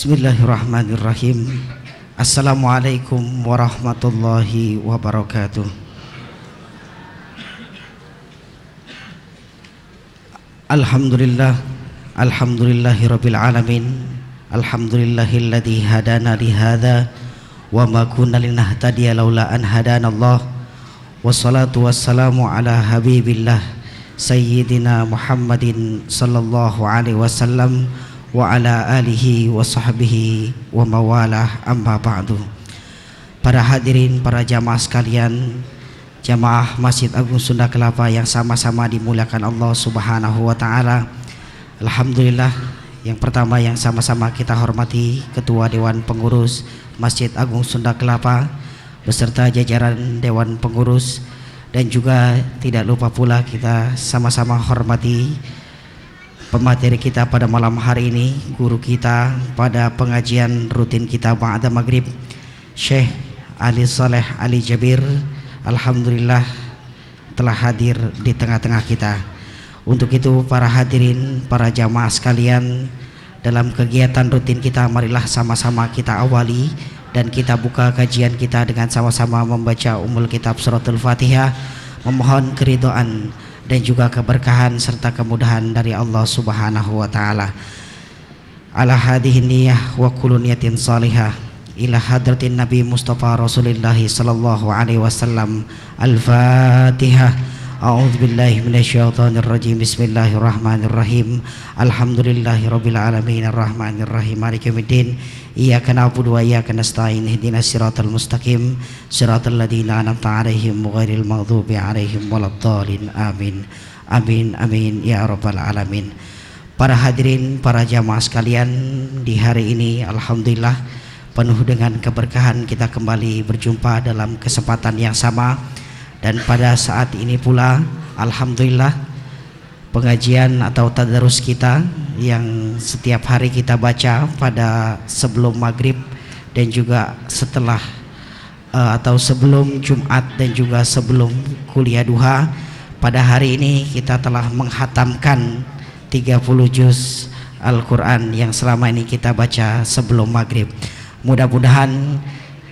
Bismillahirrahmanirrahim. Assalamualaikum warahmatullahi wabarakatuh. Alhamdulillah, alhamdulillahirabbil alamin. Alhamdulillahilladzi hadana li hadza wa ma kunna linahtadiya laula an hadanallah. Wassalatu wassalamu ala habibillah sayyidina Muhammadin sallallahu alaihi wasallam wa ala alihi wa sahbihi wa mawalah, amma ba'du. Para hadirin, para jamaah sekalian, jamaah Masjid Agung Sunda Kelapa yang sama-sama dimuliakan Allah Subhanahu wa taala. Alhamdulillah, yang pertama yang sama-sama kita hormati Ketua Dewan Pengurus Masjid Agung Sunda Kelapa beserta jajaran Dewan Pengurus, dan juga tidak lupa pula kita sama-sama hormati pemateri kita pada malam hari ini, guru kita pada pengajian rutin kita ba'da maghrib, Syekh Ali Saleh Ali Jabir. Alhamdulillah telah hadir di tengah-tengah kita. Untuk itu para hadirin, para jamaah sekalian, dalam kegiatan rutin kita marilah sama-sama kita awali dan kita buka kajian kita dengan sama-sama membaca Ummul Kitab Suratul Fatihah, memohon keridhaan dan juga keberkahan serta kemudahan dari Allah Subhanahu wa taala. Ala hadhihi niyyah wa kullu niyatin salihah ila hadratin Nabi Mustafa Rasulillah sallallahu alaihi wasallam. Al-Fatihah. A'udzubillahi minasyaitonir rajim. Bismillahirrahmanirrahim. Alhamdulillahirabbil alamin arrahmanirrahim maliki yaumiddin. Iyyaka na'budu wa iyyaka nasta'in. Ihdinas siratal mustaqim, siratal ladzina an'amta 'alaihim ghairil maghdubi 'alaihim waladdallin. Amin. Amin amin ya rabbal alamin. Para hadirin, para jamaah sekalian, di hari ini alhamdulillah penuh dengan keberkahan kita kembali berjumpa dalam kesempatan yang sama. Dan pada saat ini pula alhamdulillah pengajian atau tadarus kita yang setiap hari kita baca pada sebelum maghrib dan juga setelah atau sebelum Jumat dan juga sebelum kuliah duha, pada hari ini kita telah menghatamkan 30 juz Al-Quran yang selama ini kita baca sebelum maghrib. Mudah-mudahan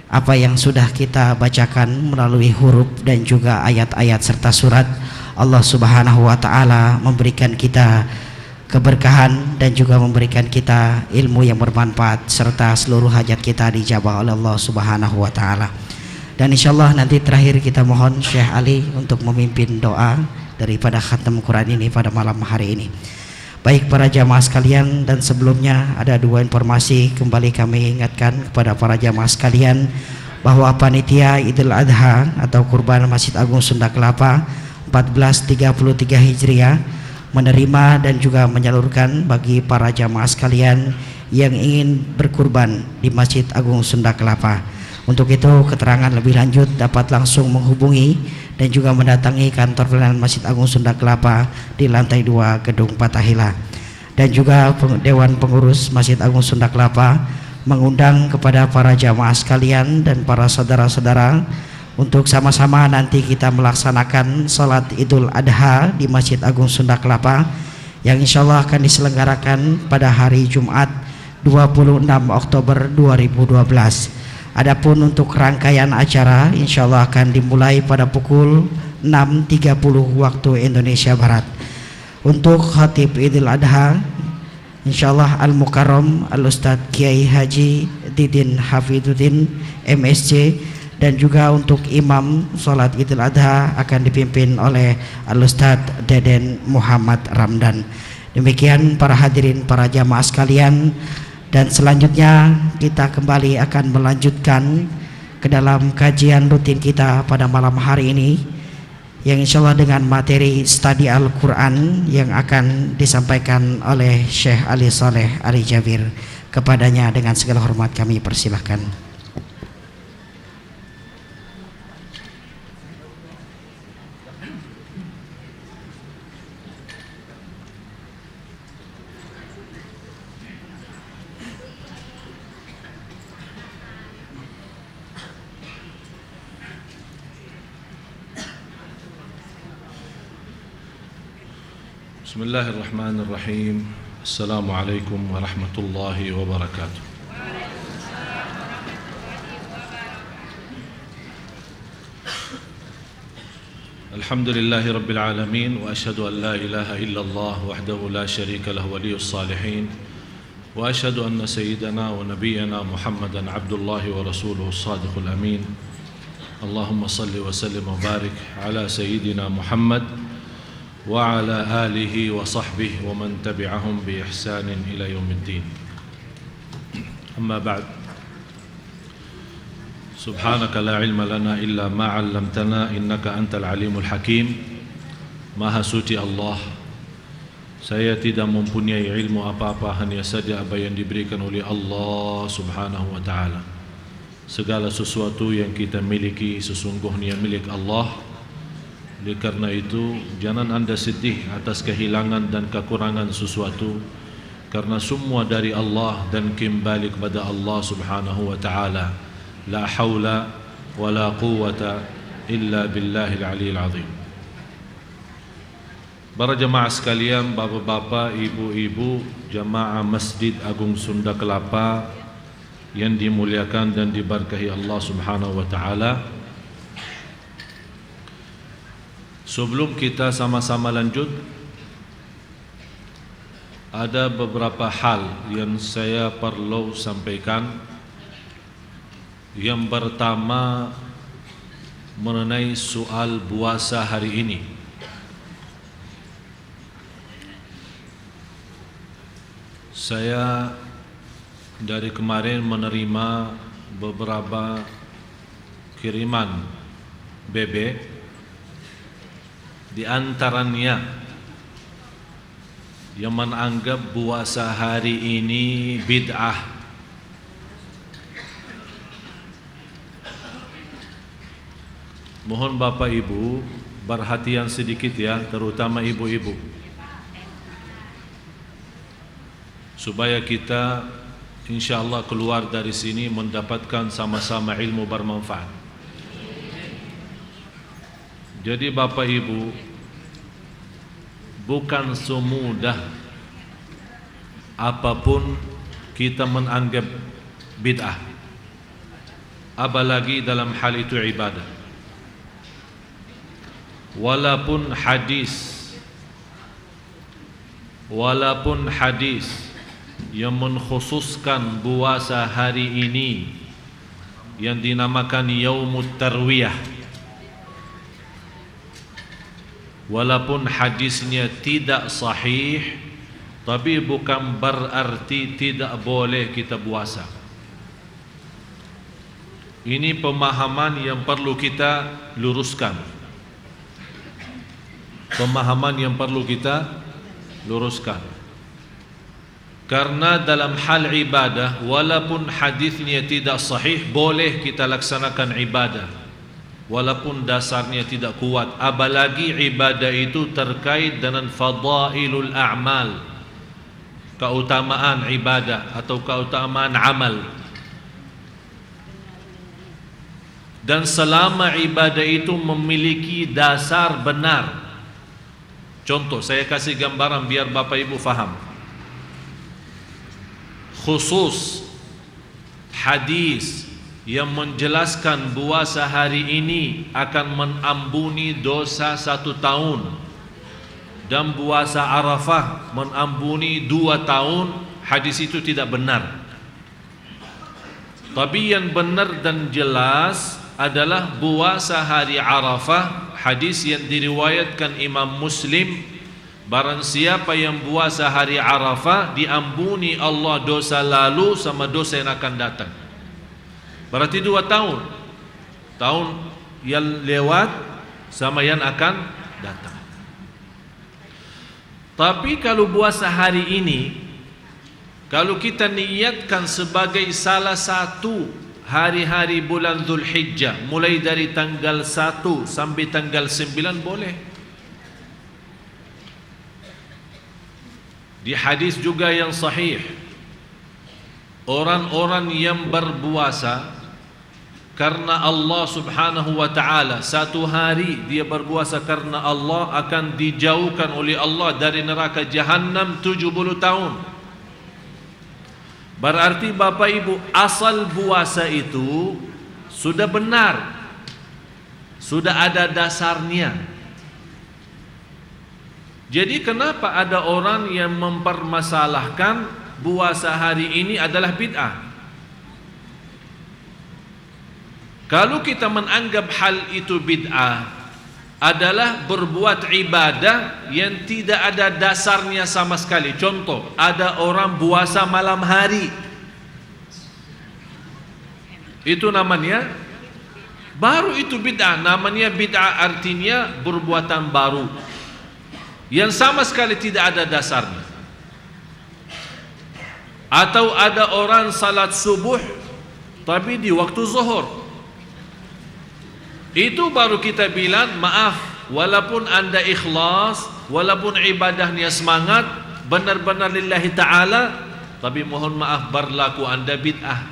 apa yang sudah kita bacakan melalui huruf dan juga ayat-ayat serta surat, Allah Subhanahu wa taala memberikan kita keberkahan dan juga memberikan kita ilmu yang bermanfaat serta seluruh hajat kita dijabah oleh Allah Subhanahu wa taala. Dan insyaallah nanti terakhir kita mohon Syekh Ali untuk memimpin doa daripada khatam Quran ini pada malam hari ini. Baik para jamaah sekalian, dan sebelumnya ada dua informasi kembali kami ingatkan kepada para jamaah sekalian bahwa panitia Idul Adha atau kurban Masjid Agung Sunda Kelapa 1433 Hijriah menerima dan juga menyalurkan bagi para jamaah sekalian yang ingin berkurban di Masjid Agung Sunda Kelapa. Untuk itu keterangan lebih lanjut dapat langsung menghubungi dan juga mendatangi kantor pelayanan Masjid Agung Sunda Kelapa di lantai 2 Gedung Fathahillah. Dan juga Dewan Pengurus Masjid Agung Sunda Kelapa mengundang kepada para jamaah sekalian dan para saudara-saudara untuk sama-sama nanti kita melaksanakan sholat Idul Adha di Masjid Agung Sunda Kelapa yang insya Allah akan diselenggarakan pada hari Jumat 26 Oktober 2012. Adapun untuk rangkaian acara insya Allah akan dimulai pada pukul 6.30 waktu Indonesia Barat. Untuk khatib Idul Adha insya Allah Al-Mukarram Al-Ustadz Kiai Haji Didin Hafiduddin MSC, dan juga untuk imam sholat Idul Adha akan dipimpin oleh Al-Ustadz Deden Muhammad Ramdan. Demikian para hadirin, para jamaah sekalian. Dan selanjutnya kita kembali akan melanjutkan ke dalam kajian rutin kita pada malam hari ini, yang insya Allah dengan materi studi Al-Quran yang akan disampaikan oleh Syekh Ali Saleh Ali Jabir. Kepadanya dengan segala hormat kami persilahkan. Bismillahirrahmanirrahim. Assalamualaikum warahmatullahi wabarakatuh. الحمد لله رب العالمين وأشهد أن لا إله إلا الله وحده لا شريك له ولي الصالحين وأشهد أن سيدنا ونبينا محمدا عبد الله ورسوله الصادق الأمين اللهم صل وسلم وبارك على سيدنا محمد وعلى آله وصحبه ومن تبعهم بإحسان إلى يوم الدين أما بعد سبحانك لا علم لنا إلا ما علمتنا إنك أنت العليم الحكيم. Maha suci Allah, saya tidak mempunyai ilmu apa-apa, hanya saja apa yang diberikan oleh Allah Subhanahu wa taala. Segala sesuatu yang kita miliki sesungguhnya milik Allah. Oleh karena itu jangan Anda sedih atas kehilangan dan kekurangan sesuatu, karena semua dari Allah dan kembali kepada Allah Subhanahu wa taala. La haula wa la quwwata illa billahil aliyil azim. Para jemaah sekalian, bapak-bapak, ibu-ibu, jemaah Masjid Agung Sunda Kelapa yang dimuliakan dan diberkahi Allah Subhanahu wa taala. Sebelum kita sama-sama lanjut, ada beberapa hal yang saya perlu sampaikan. Yang pertama mengenai soal puasa hari ini. Saya dari kemarin menerima beberapa kiriman bebek, di antaranya yang menganggap puasa hari ini bid'ah. Mohon Bapak Ibu perhatian sedikit ya, terutama ibu-ibu, supaya kita insyaallah keluar dari sini mendapatkan sama-sama ilmu bermanfaat. Jadi Bapak Ibu, bukan semudah apapun kita menganggap bid'ah, apalagi dalam hal itu ibadah. Walaupun hadis yang mengkhususkan puasa hari ini yang dinamakan Yaumut Tarwiyah, walaupun hadisnya tidak sahih, tapi bukan berarti tidak boleh kita puasa. Ini pemahaman yang perlu kita luruskan. Karena dalam hal ibadah, walaupun hadisnya tidak sahih, boleh kita laksanakan ibadah walaupun dasarnya tidak kuat. Apalagi ibadah itu terkait dengan fadailul a'mal, keutamaan ibadah atau keutamaan amal. Dan selama ibadah itu memiliki dasar benar. Contoh, saya kasih gambaran biar Bapak Ibu faham. Khusus hadis yang menjelaskan puasa hari ini akan mengampuni dosa 1 tahun, dan puasa Arafah mengampuni 2 tahun, hadis itu tidak benar. Tapi yang benar dan jelas adalah puasa hari Arafah. Hadis yang diriwayatkan Imam Muslim, barang siapa yang puasa hari Arafah, diampuni Allah dosa lalu sama dosa yang akan datang. Berarti 2 tahun, tahun yang lewat sama yang akan datang. Tapi kalau puasa hari ini, kalau kita niatkan sebagai salah satu hari-hari bulan Dzulhijjah, mulai dari tanggal 1 sampai tanggal 9, boleh. Di hadis juga yang sahih, orang-orang yang berpuasa karena Allah Subhanahu wa taala, 1 hari dia berpuasa karena Allah, akan dijauhkan oleh Allah dari neraka Jahannam 70 tahun. Berarti Bapak Ibu, asal puasa itu sudah benar, sudah ada dasarnya. Jadi kenapa ada orang yang mempermasalahkan puasa hari ini adalah bid'ah? Kalau kita menganggap hal itu bid'ah, adalah berbuat ibadah yang tidak ada dasarnya sama sekali. Contoh, ada orang puasa malam hari, itu namanya baru itu bid'ah. Namanya bid'ah artinya perbuatan baru yang sama sekali tidak ada dasarnya. Atau ada orang salat subuh tapi di waktu zuhur, itu baru kita bilang maaf, walaupun anda ikhlas, walaupun ibadahnya semangat benar-benar lillahi ta'ala, tapi mohon maaf berlaku anda bid'ah.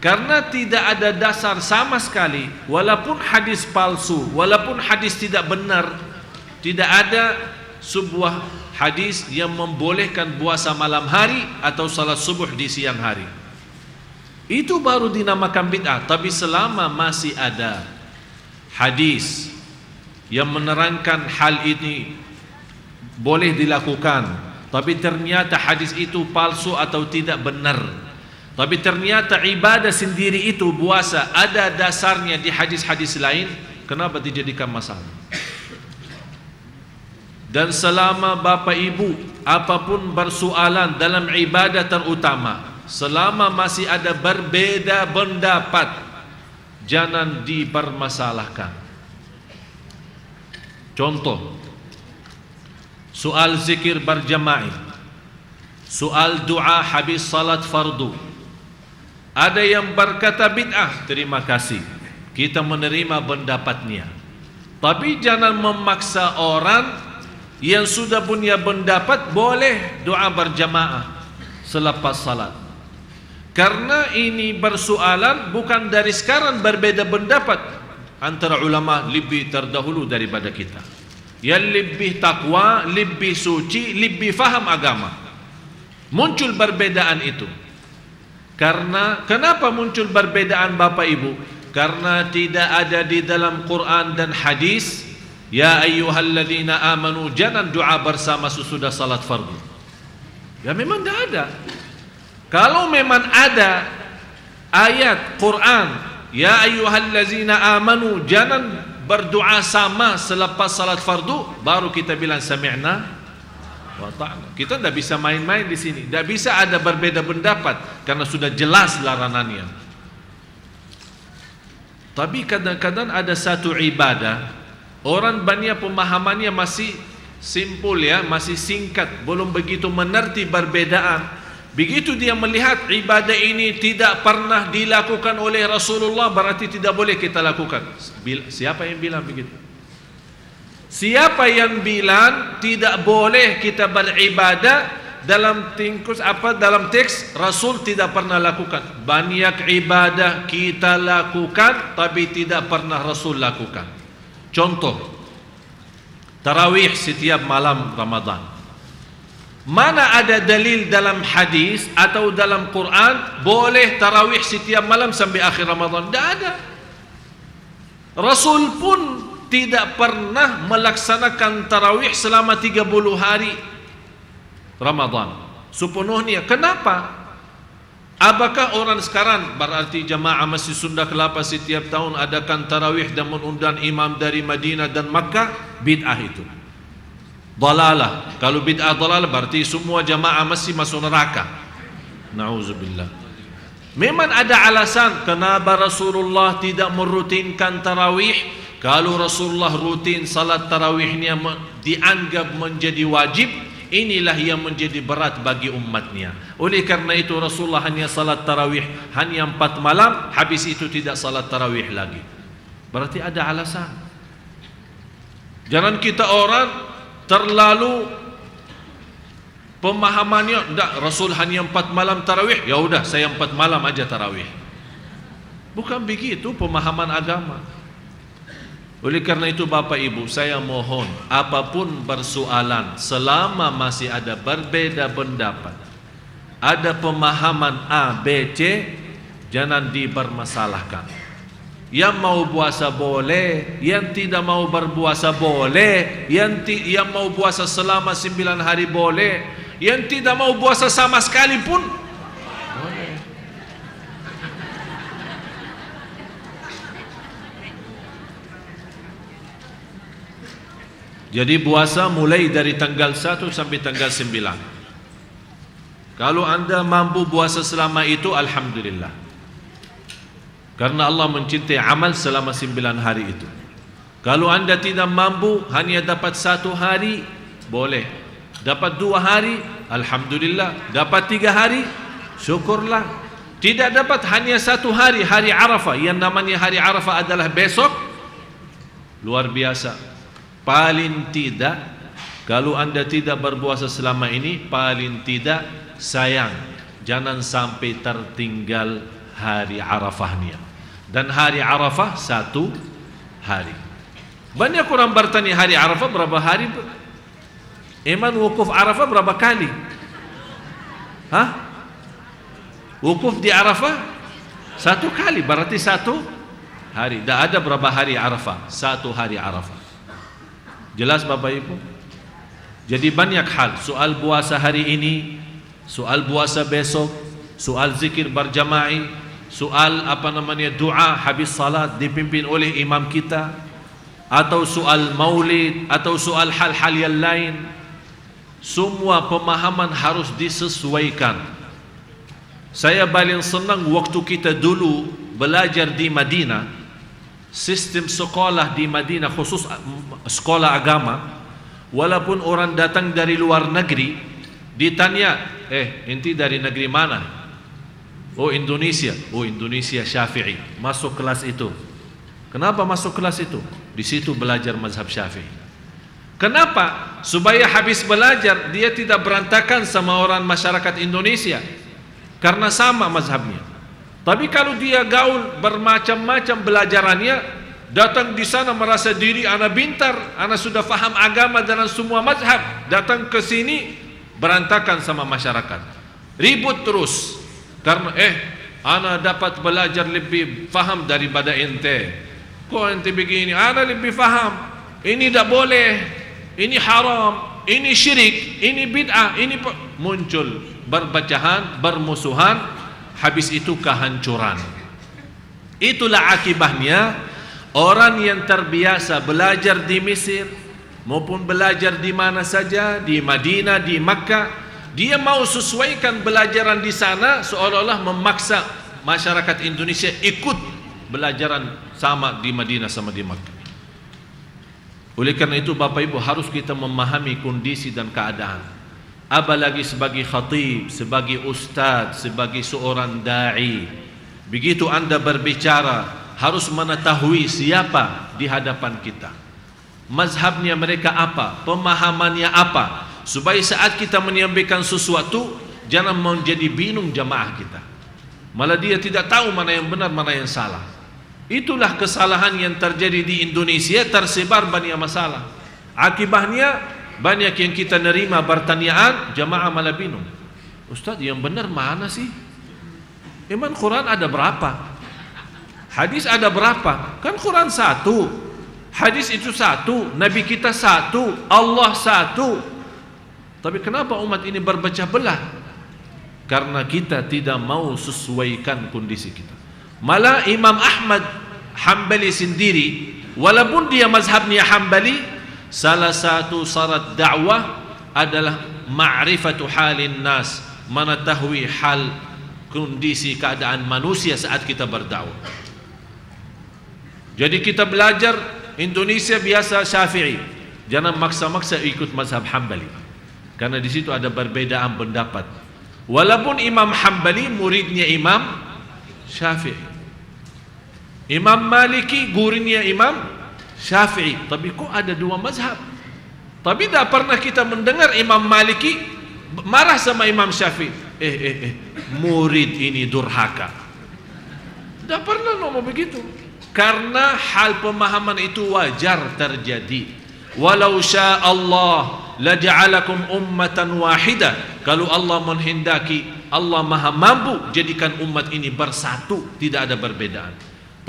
Karena tidak ada dasar sama sekali. Walaupun hadis palsu, walaupun hadis tidak benar, tidak ada sebuah hadis yang membolehkan puasa malam hari atau salat subuh di siang hari. Itu baru dinamakan bid'ah. Tapi selama masih ada hadis yang menerangkan hal ini boleh dilakukan, tapi ternyata hadis itu palsu atau tidak benar, tapi ternyata ibadah sendiri itu puasa ada dasarnya di hadis-hadis lain, kenapa dijadikan masalah? Dan selama Bapak Ibu apapun bersoalan dalam ibadah terutama, selama masih ada berbeda pendapat, jangan dipermasalahkan. Contoh, soal zikir berjamaah, soal doa habis salat fardu, ada yang berkata bid'ah, terima kasih, kita menerima pendapatnya. Tapi jangan memaksa orang yang sudah punya pendapat boleh doa berjamaah selepas salat. Karena ini bersoalan bukan dari sekarang berbeda pendapat antara ulama lebih terdahulu daripada kita, yang lebih takwa, lebih suci, lebih faham agama. Muncul perbedaan itu. Karena kenapa muncul perbedaan Bapak Ibu? Karena tidak ada di dalam Quran dan hadis, ya ayyuhalladzina amanu, jangan doa bersama sesudah salat fardu. Ya memang tidak ada. Kalau memang ada ayat Quran, ya ayyuhalladzina amanu, jangan berdoa sama selepas salat fardu, baru kita bilang sami'na wa ta'na. Kita tidak bisa main-main di sini. Tidak bisa ada berbeda pendapat karena sudah jelas larangannya. Tapi kadang-kadang ada satu ibadah, orang banyak pemahamannya masih simpul ya, masih singkat, belum begitu mengerti perbedaan. Begitu dia melihat ibadah ini tidak pernah dilakukan oleh Rasulullah, berarti tidak boleh kita lakukan. Siapa yang bilang begitu? Siapa yang bilang tidak boleh kita beribadah dalam dalam teks Rasul tidak pernah lakukan? Banyak ibadah kita lakukan tapi tidak pernah Rasul lakukan. Contoh, tarawih setiap malam Ramadan. Mana ada dalil dalam hadis atau dalam Quran boleh tarawih setiap malam sampai akhir Ramadan? Tidak ada. Rasul pun tidak pernah melaksanakan tarawih selama 30 hari Ramadan sepenuhnya. Kenapa? Apakah orang sekarang berarti jamaah Masjid Sunda Kelapa setiap tahun adakan tarawih dan mengundang imam dari Madinah dan Makkah? Bid'ah itu, dalalah. Kalau bid'ah dalalah berarti semua jamaah masih masuk neraka. Na'udzubillah. Memang ada alasan kenapa Rasulullah tidak merutinkan tarawih. Kalau Rasulullah rutin salat tarawihnya dianggap menjadi wajib, inilah yang menjadi berat bagi umatnya. Oleh karena itu Rasulullah hanya salat tarawih hanya 4 malam, habis itu tidak salat tarawih lagi. Berarti ada alasan. Jangan kita orang terlalu pemahamannya, enggak, Rasul hanya 4 malam tarawih, ya udah saya 4 malam aja tarawih. Bukan begitu pemahaman agama. Oleh karena itu Bapak Ibu, saya mohon apapun persoalan, selama masih ada berbeda pendapat, ada pemahaman A, B, C, jangan dipermasalahkan. Yang mau puasa boleh, yang tidak mau berpuasa boleh, yang mau puasa selama 9 hari boleh, yang tidak mau puasa sama sekali pun boleh. Jadi puasa mulai dari tanggal 1 sampai tanggal 9. Kalau anda mampu puasa selama itu, alhamdulillah. Karena Allah mencintai amal selama 9 hari itu. Kalau anda tidak mampu, hanya dapat 1 hari, boleh. Dapat 2 hari, alhamdulillah. Dapat 3 hari, syukurlah. Tidak dapat hanya 1 hari, hari Arafah. Yang namanya hari Arafah adalah besok. Luar biasa. Paling tidak, kalau anda tidak berpuasa selama ini, paling tidak sayang, jangan sampai tertinggal hari Arafahnya. Dan hari Arafah 1 hari. Banyak orang bertanya, hari Arafah berapa hari? Emang wukuf Arafah berapa kali? Hah? Wukuf di Arafah 1 kali, berarti 1 hari. Tidak ada berapa hari Arafah, 1 hari Arafah. Jelas Bapak Ibu? Jadi banyak hal, soal puasa hari ini, soal puasa besok, soal zikir berjamaah, soal doa habis salat dipimpin oleh imam kita, atau soal maulid, atau soal hal-hal yang lain. Semua pemahaman harus disesuaikan. Saya paling senang waktu kita dulu belajar di Madinah, sistem sekolah di Madinah, khusus sekolah agama, walaupun orang datang dari luar negeri, ditanya, enti dari negeri mana? Oh Indonesia. Oh Indonesia Syafi'i. Masuk kelas itu. Kenapa masuk kelas itu? Di situ belajar mazhab Syafi'i. Kenapa? Supaya habis belajar dia tidak berantakan sama orang masyarakat Indonesia, karena sama mazhabnya. Tapi kalau dia gaul bermacam-macam belajarannya, datang di sana merasa diri anak pintar, anak sudah faham agama dalam semua mazhab, datang ke sini berantakan sama masyarakat, ribut terus. Karena ana dapat belajar lebih faham daripada ente. Kok ente begini? Ana lebih faham. Ini tidak boleh, ini haram, ini syirik, ini bid'ah, ini muncul berpecahan, bermusuhan, habis itu kehancuran. Itulah akibatnya orang yang terbiasa belajar di Mesir maupun belajar di mana saja, di Madinah, di Makkah, dia mau sesuaikan belajaran di sana, seolah-olah memaksa masyarakat Indonesia ikut belajaran sama di Madinah sama di Makkah. Oleh karena itu Bapak Ibu, harus kita memahami kondisi dan keadaan. Apalagi sebagai khatib, sebagai ustaz, sebagai seorang da'i. Begitu anda berbicara, harus mengetahui siapa di hadapan kita, mazhabnya mereka apa, pemahamannya apa, supaya saat kita menyampaikan sesuatu jangan menjadi bingung jamaah kita, malah dia tidak tahu mana yang benar mana yang salah. Itulah kesalahan yang terjadi di Indonesia, tersebar banyak masalah. Akibatnya banyak yang kita nerima pertanyaan, jamaah malah bingung. Ustaz, yang benar mana sih? Emang Quran ada berapa? Hadis ada berapa? Kan Quran 1, hadis itu 1, Nabi kita 1, Allah 1. Tapi kenapa umat ini berpecah belah? Karena kita tidak mau sesuaikan kondisi kita. Malah Imam Ahmad Hambali sendiri, walaupun dia mazhabnya Hambali, salah satu syarat dakwah adalah ma'rifatu halin nas, mengetahui hal kondisi keadaan manusia saat kita berdakwah. Jadi kita belajar Indonesia biasa Syafi'i, jangan maksa-maksa ikut mazhab Hambali, karena di situ ada perbedaan pendapat. Walaupun Imam Hambali muridnya Imam Syafi'i, Imam Maliki gurunya Imam Syafi'i, tapi kok ada dua mazhab? Tapi tidak pernah kita mendengar Imam Maliki marah sama Imam Syafi'i. Murid ini durhaka. Tidak pernah ngomong begitu. Karena hal pemahaman itu wajar terjadi. Walau syaa Allah laja'alakum ummatan wahidah. Kalau Allah menghendaki, Allah maha mampu jadikan umat ini bersatu, tidak ada perbedaan.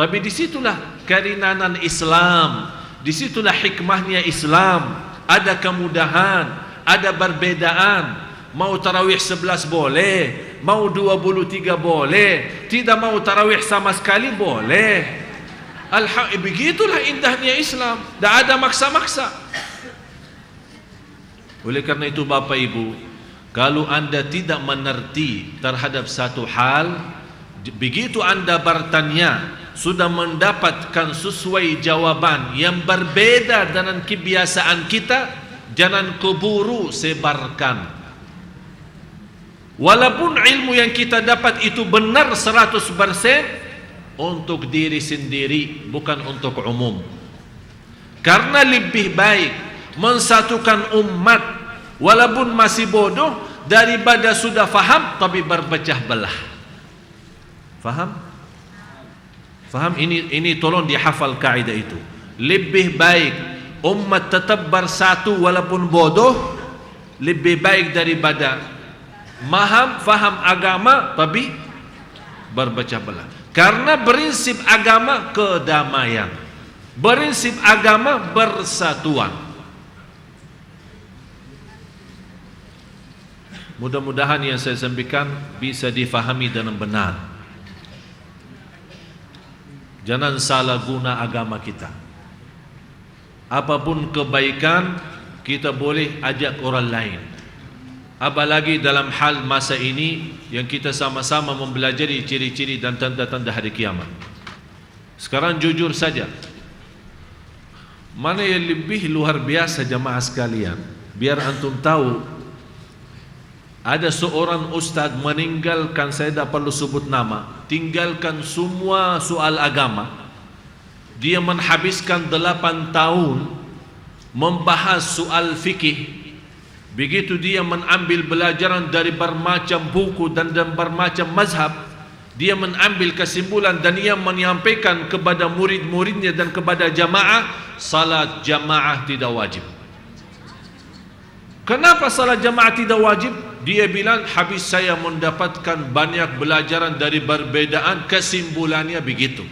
Tapi disitulah kerinanan Islam, disitulah hikmahnya Islam. Ada kemudahan, ada perbedaan. Mau tarawih 11 boleh, mau 23 boleh, tidak mau tarawih sama sekali boleh. Begitulah indahnya Islam, tidak ada maksa-maksa. Oleh karena itu Bapak Ibu, kalau anda tidak mengerti terhadap satu hal, begitu anda bertanya, sudah mendapatkan sesuai jawaban yang berbeda dengan kebiasaan kita, jangan keburu sebarkan. Walaupun ilmu yang kita dapat itu benar 100% untuk diri sendiri, bukan untuk umum. Karena lebih baik mensatukan umat walaupun masih bodoh daripada sudah faham tapi berpecah belah. Faham? Faham? Ini tolong dihafal kaidah itu. Lebih baik umat tetap bersatu walaupun bodoh, lebih baik daripada faham agama tapi berpecah belah. Karena prinsip agama kedamaian, prinsip agama persatuan. Mudah-mudahan yang saya sampaikan bisa difahami dengan benar. Jangan salah guna agama kita. Apapun kebaikan kita boleh ajak orang lain. Apalagi dalam hal masa ini yang kita sama-sama mempelajari ciri-ciri dan tanda-tanda hari kiamat. Sekarang jujur saja, mana yang lebih luar biasa jamaah sekalian? Biar antum tahu, ada seorang ustaz meninggalkan, saya tak perlu sebut nama, tinggalkan semua soal agama. Dia menghabiskan 8 tahun membahas soal fikih. Begitu dia mengambil pelajaran dari bermacam buku dan bermacam mazhab, dia mengambil kesimpulan dan dia menyampaikan kepada murid-muridnya dan kepada jamaah, salat jamaah tidak wajib. Kenapa salat jamaah tidak wajib? Dia bilang, habis saya mendapatkan banyak pelajaran dari perbedaan, kesimpulannya begitu.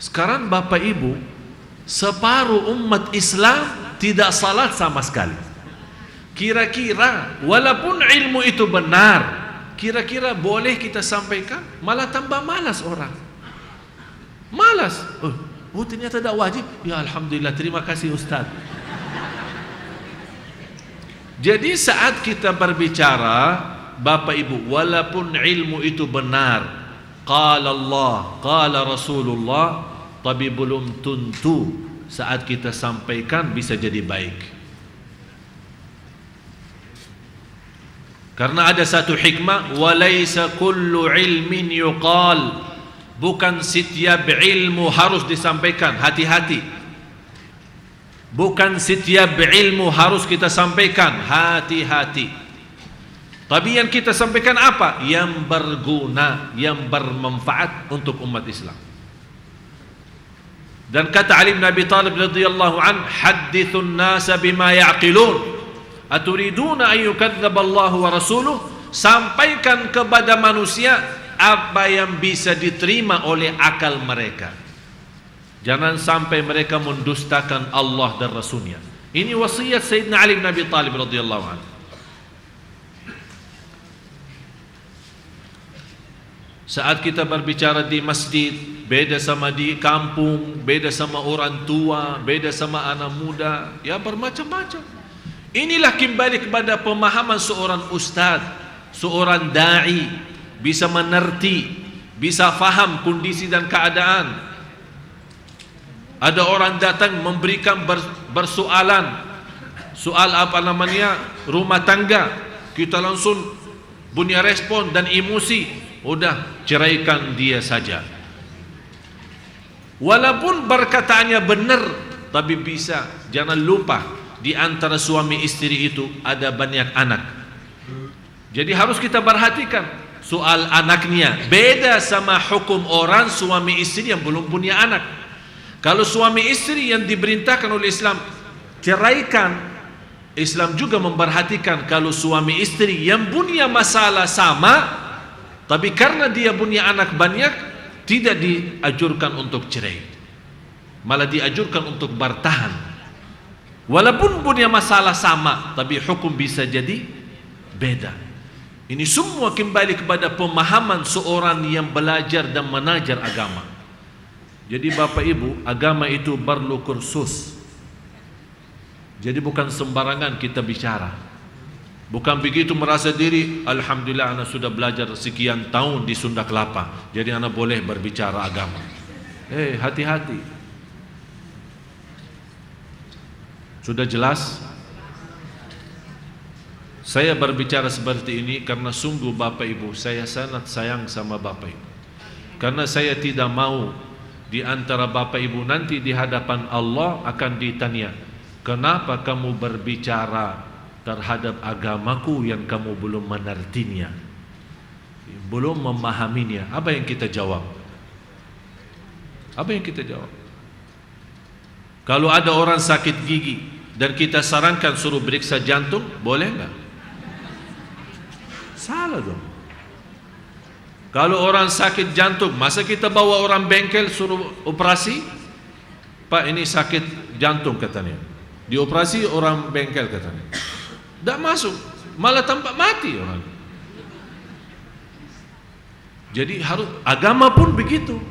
Sekarang Bapak Ibu, separuh umat Islam tidak salat sama sekali. Kira-kira walaupun ilmu itu benar, kira-kira boleh kita sampaikan? Malah tambah malas orang. Malas. Oh ternyata tidak wajib. Ya Alhamdulillah, terima kasih Ustaz. Jadi saat kita berbicara Bapak Ibu, walaupun ilmu itu benar, qala Allah, qala Rasulullah, tapi belum tentu saat kita sampaikan bisa jadi baik. Karena ada satu hikmah, walaysa kullu ilmin yuqal, bukan setiap ilmu harus disampaikan. Hati-hati. Bukan setiap ilmu harus kita sampaikan, hati-hati. Tapi yang kita sampaikan apa? Yang berguna, yang bermanfaat untuk umat Islam. Dan kata Ali bin Abi Thalib radhiyallahu an, hadithun nasa bima ya'qilun, aturiduna an yukadzdzaba Allah wa rasuluh, sampaikan kepada manusia apa yang bisa diterima oleh akal mereka. Jangan sampai mereka mendustakan Allah dan Rasulnya. Ini wasiat Sayyidina Ali bin Abi Thalib radhiyallahu anhu. Saat kita berbicara di masjid, beda sama di kampung, beda sama orang tua, beda sama anak muda, ya bermacam-macam. Inilah kembali kepada pemahaman seorang ustaz, seorang da'i, bisa mengerti, bisa faham kondisi dan keadaan. Ada orang datang memberikan bersoalan, soal apa namanya, rumah tangga, kita langsung punya respon dan emosi, udah ceraikan dia saja. Walaupun perkataannya benar, tapi bisa, jangan lupa di antara suami istri itu ada banyak anak. Jadi harus kita perhatikan soal anaknya. Beda sama hukum orang suami istri yang belum punya anak. Kalau suami istri yang diperintahkan oleh Islam ceraikan, Islam juga memperhatikan kalau suami istri yang punya masalah sama, tapi karena dia punya anak banyak, tidak dianjurkan untuk cerai, malah dianjurkan untuk bertahan. Walaupun punya masalah sama, tapi hukum bisa jadi beda. Ini semua kembali kepada pemahaman seorang yang belajar dan menajar agama. Jadi Bapak Ibu, agama itu perlu kursus. Jadi bukan sembarangan kita bicara. Bukan begitu merasa diri, alhamdulillah anak sudah belajar sekian tahun di Sunda Kelapa, jadi anak boleh berbicara agama. Hati-hati. Sudah jelas? Saya berbicara seperti ini karena sungguh Bapak Ibu, saya sangat sayang sama Bapak Ibu. Karena saya tidak mau di antara Bapak Ibu nanti di hadapan Allah akan ditanya, kenapa kamu berbicara terhadap agamaku yang kamu belum menartinya, belum memahaminya? Apa yang kita jawab? Apa yang kita jawab? Kalau ada orang sakit gigi dan kita sarankan suruh periksa jantung, boleh enggak? Salah dong. Kalau orang sakit jantung, masa kita bawa orang bengkel suruh operasi? Pak, ini sakit jantung katanya, dioperasi orang bengkel katanya. Tak masuk, malah tampak mati orang. Jadi harus, agama pun begitu.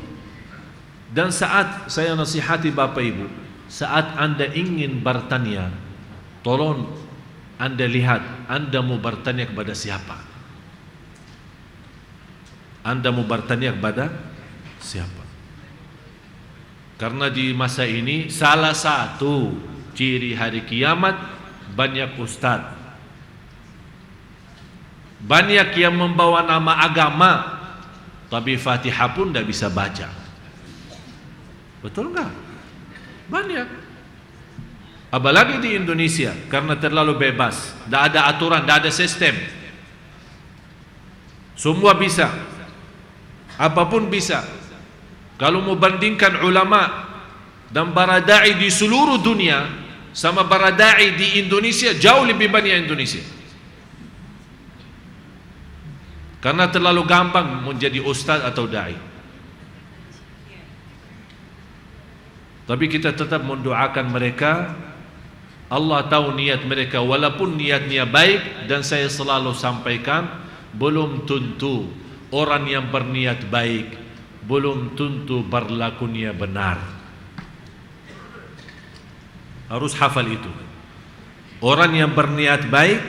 Dan saat saya nasihati Bapak Ibu, saat Anda ingin bertanya, tolong Anda lihat Anda mau bertanya kepada siapa. Anda mau bertanya kepada siapa. Karena di masa ini salah satu ciri hari kiamat, banyak ustaz, banyak yang membawa nama agama, tapi Fatihah pun tidak bisa baca. Betul enggak? Banyak. Apalagi di Indonesia, karena terlalu bebas, tidak ada aturan, tidak ada sistem. Semua bisa, apapun bisa. Kalau mau bandingkan ulama dan baradai di seluruh dunia sama baradai di Indonesia, jauh lebih banyak Indonesia. Karena terlalu gampang menjadi ustaz atau da'i. Tapi kita tetap mendoakan mereka. Allah tahu niat mereka, walaupun niatnya baik. Dan saya selalu sampaikan, belum tentu orang yang berniat baik, belum tentu berlakunya benar. Harus hafal itu. Orang yang berniat baik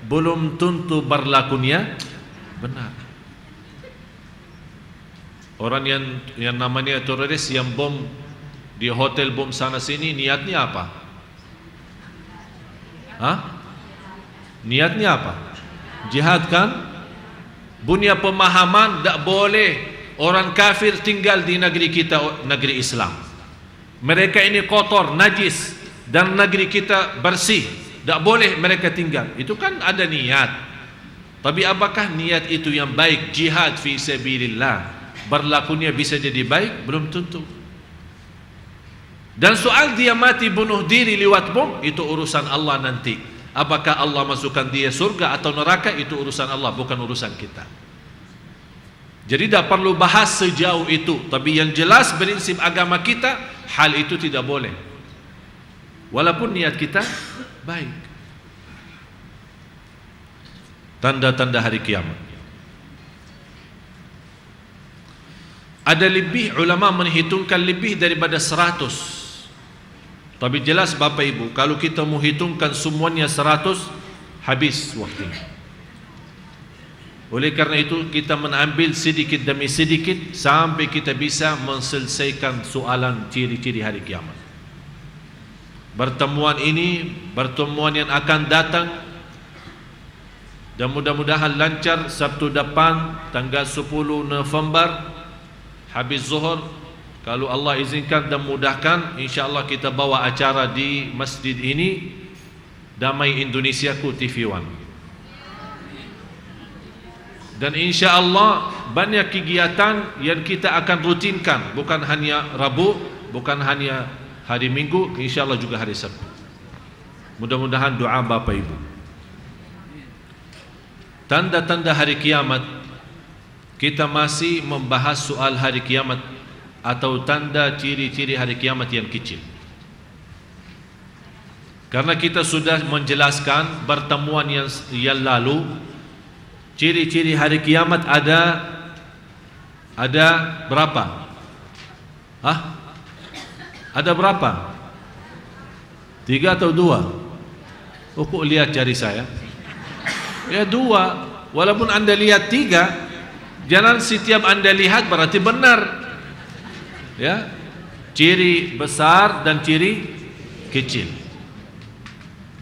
belum tentu berlakunya benar. Orang yang namanya teroris yang bom di hotel, bom sana sini, niatnya apa? Niatnya apa? Jihad kan? Punya pemahaman tak boleh orang kafir tinggal di negeri kita, negeri Islam. Mereka ini kotor, najis, dan negeri kita bersih, tak boleh mereka tinggal. Itu kan ada niat. Tapi apakah niat itu yang baik? Jihad fi sabilillah, berlakunya bisa jadi baik? Belum tentu. Dan soal dia mati bunuh diri lewat bom, itu urusan Allah nanti. Apakah Allah masukkan dia surga atau neraka, itu urusan Allah, bukan urusan kita. Jadi tidak perlu bahas sejauh itu. Tapi yang jelas prinsip agama kita, hal itu tidak boleh, walaupun niat kita baik. Tanda-tanda hari kiamat. Ada lebih, ulama menghitungkan lebih daripada 100. Tapi jelas Bapak Ibu, kalau kita mau hitungkan semuanya 100, habis waktunya. Oleh karena itu kita mengambil sedikit demi sedikit sampai kita bisa menyelesaikan soalan ciri-ciri hari kiamat. Pertemuan ini, pertemuan yang akan datang, dan mudah-mudahan lancar. Sabtu depan tanggal 10 November habis zuhur, kalau Allah izinkan dan mudahkan, insyaAllah kita bawa acara di masjid ini, Damai Indonesiaku TV One. Dan insyaAllah banyak kegiatan yang kita akan rutinkan, bukan hanya Rabu, bukan hanya hari Minggu, insyaAllah juga hari Sabtu. Mudah-mudahan doa Bapak Ibu. Tanda-tanda hari kiamat, kita masih membahas soal hari kiamat atau tanda ciri-ciri hari kiamat yang kecil. Karena kita sudah menjelaskan pertemuan yang lalu, ciri-ciri hari kiamat ada berapa? Ada berapa? 3 atau 2? Oh, kok lihat jari saya? Ya 2. Walaupun anda lihat 3, jangan setiap anda lihat berarti benar. Ya, ciri besar dan ciri kecil.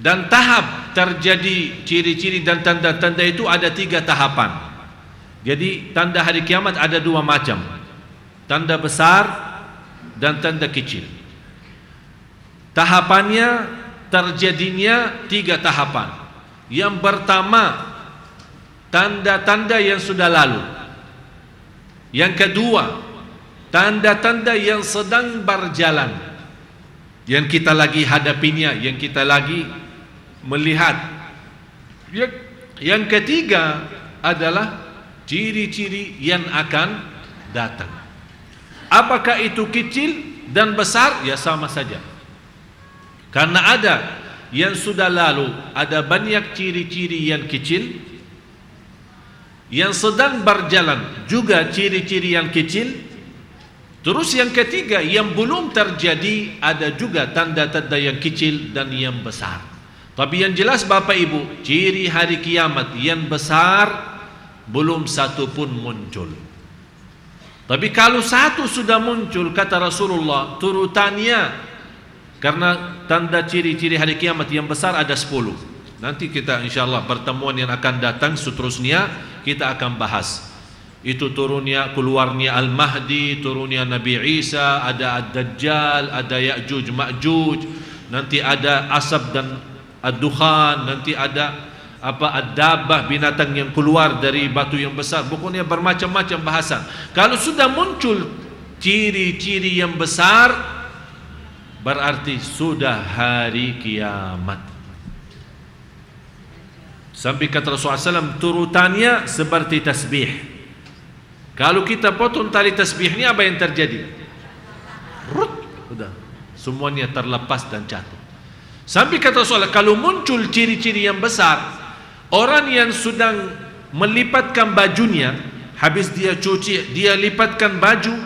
Dan tahap terjadi ciri-ciri dan tanda-tanda itu ada 3 tahapan. Jadi tanda hari kiamat ada 2 macam, tanda besar dan tanda kecil. Tahapannya, terjadinya 3 tahapan. Yang pertama, tanda-tanda yang sudah lalu. Yang kedua, tanda-tanda yang sedang berjalan, yang kita lagi hadapinya, yang kita lagi melihat. Yang ketiga adalah ciri-ciri yang akan datang. Apakah itu kecil dan besar? Ya sama saja. Karena ada yang sudah lalu, ada banyak ciri-ciri yang kecil. Yang sedang berjalan juga ciri-ciri yang kecil. Terus yang ketiga, yang belum terjadi, ada juga tanda-tanda yang kecil dan yang besar. Tapi yang jelas Bapak Ibu, ciri hari kiamat yang besar belum satu pun muncul. Tapi kalau satu sudah muncul, kata Rasulullah, turutannya, karena tanda ciri-ciri hari kiamat yang besar ada 10. Nanti kita insyaAllah pertemuan yang akan datang seterusnya kita akan bahas. Itu turunnya, keluarnya Al-Mahdi, turunnya Nabi Isa, ada Ad-Dajjal, ada Ya'juj Ma'juj, nanti ada asap dan ad-dukhan, nanti ada ad-dabbah, binatang yang keluar dari batu yang besar. Pokoknya bermacam-macam bahasan. Kalau sudah muncul ciri-ciri yang besar, berarti sudah hari kiamat. Sampai kata Rasulullah SAW, turutannya seperti tasbih. Kalau kita potong tali tasbih ini, apa yang terjadi? Sudah, semuanya terlepas dan jatuh. Sampai kata Rasulullah, kalau muncul ciri-ciri yang besar, orang yang sedang melipatkan bajunya, habis dia cuci, dia lipatkan baju,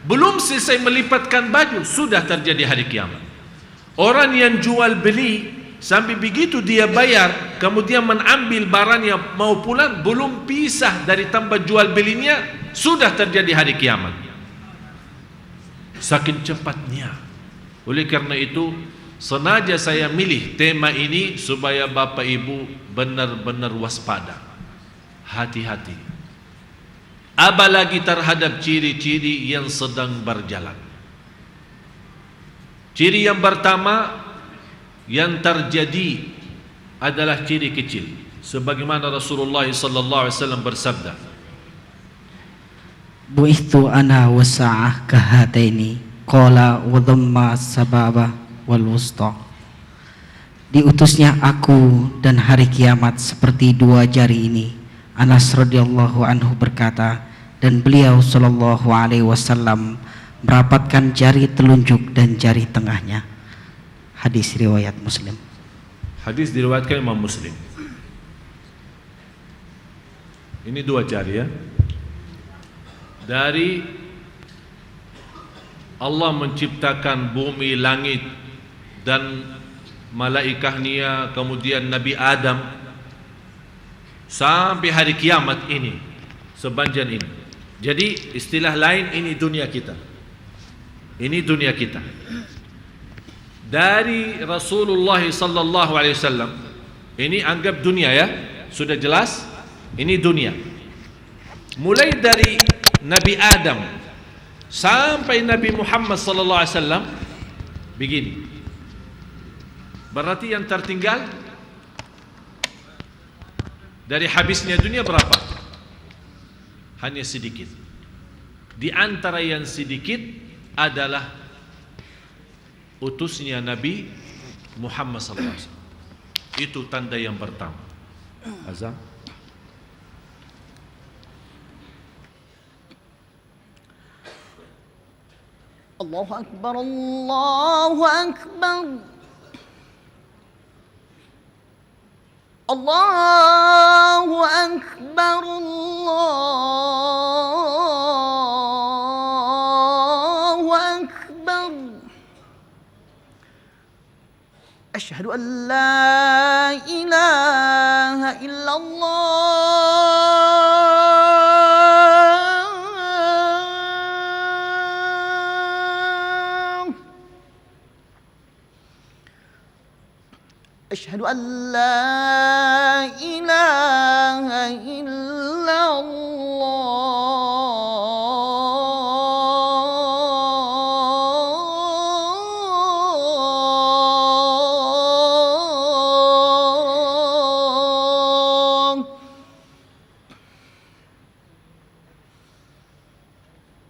belum selesai melipatkan baju, sudah terjadi hari kiamat. Orang yang jual beli, sampai begitu dia bayar, kemudian mengambil barangnya mau pulang, belum pisah dari tempat jual belinya, sudah terjadi hari kiamat. Saking cepatnya. Oleh karena itu, sengaja saya milih tema ini supaya Bapak Ibu benar-benar waspada, hati-hati, apalagi terhadap ciri-ciri yang sedang berjalan. Ciri yang pertama yang terjadi adalah ciri kecil, sebagaimana Rasulullah SAW bersabda, Bu'ithu ana wasa'ah kahataini qala wa dhamma sababa wal wusta. Diutusnya aku dan hari kiamat seperti 2 jari ini. Anas radhiyallahu anhu berkata, dan beliau sallallahu alaihi wasallam merapatkan jari telunjuk dan jari tengahnya. Hadis riwayat Muslim. Hadis diriwayatkan Imam Muslim. Ini 2 jari ya. Dari Allah menciptakan bumi, langit dan malaikatnya, kemudian Nabi Adam, sampai hari kiamat ini, sepanjang ini. Jadi istilah lain, ini dunia kita. Ini dunia kita. Dari Rasulullah sallallahu alaihi wasallam, ini anggap dunia ya, sudah jelas, ini dunia. Mulai dari Nabi Adam sampai Nabi Muhammad sallallahu alaihi wasallam begini. Berarti yang tertinggal dari habisnya dunia berapa? Hanya sedikit. Di antara yang sedikit adalah utusnya Nabi Muhammad sallallahu alaihi wasallam. Itu tanda yang pertama. Azam. الله أكبر الله أكبر الله أكبر الله أكبر أشهد أن لا إله إلا الله أشهد أن لا إله إلا الله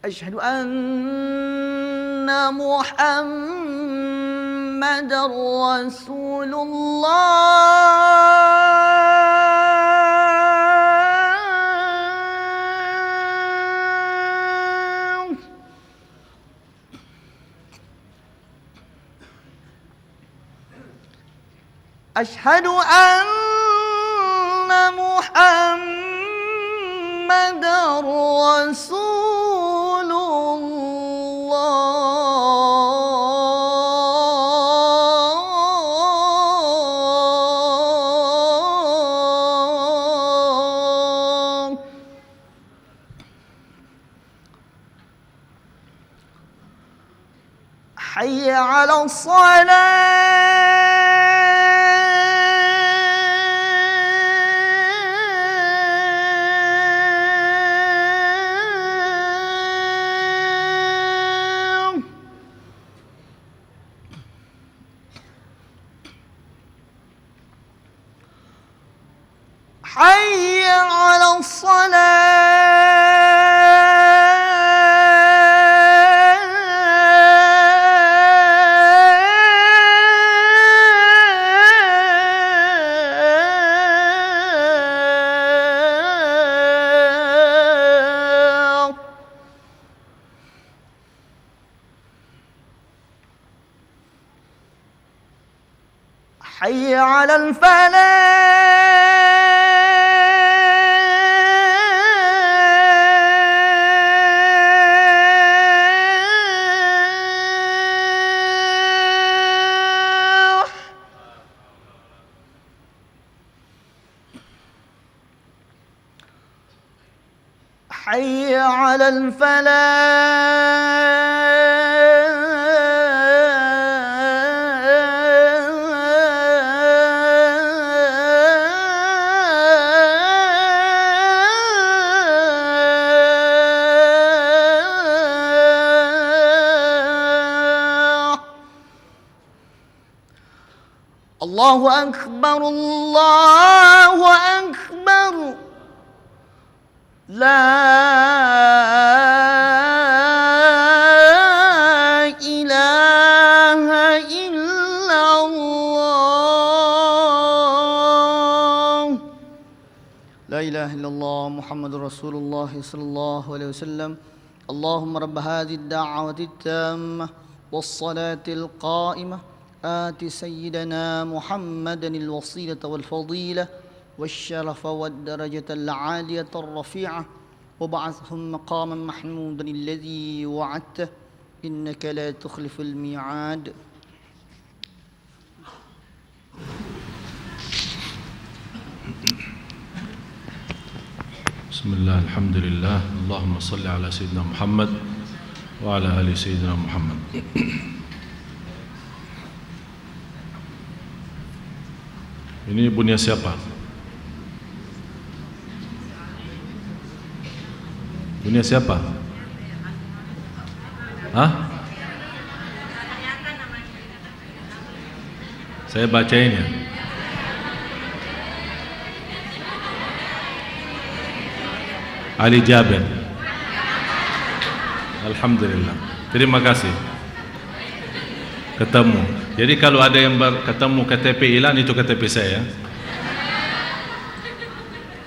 أشهد أن محمد رسول الله أشهد أن محمد رسول الله حي على الصلاة حي على الصلاة حي على الفلاح حي على الفلاح الله أكبر الله أكبر لا إله إلا الله لا إله إلا الله محمد رسول الله صلى الله عليه وسلم اللهم رب هذه الدعوة التامة والصلاة القائمة آت سيدنا محمدا الوسيلة والفضيلة والشرف والدرجة العالية الرفيعة وبعثهم مقاما محمودا الذي وعدته إنك لا تخلف الميعاد بسم الله الحمد لله اللهم صل على سيدنا محمد وعلى آل سيدنا محمد. Ini ibunya siapa? Ibunya siapa? Hah? Saya bacain ya. Ali Jabir. Alhamdulillah. Terima kasih. Ketemu. Jadi kalau ada yang ketemu KTP hilang, itu KTP saya.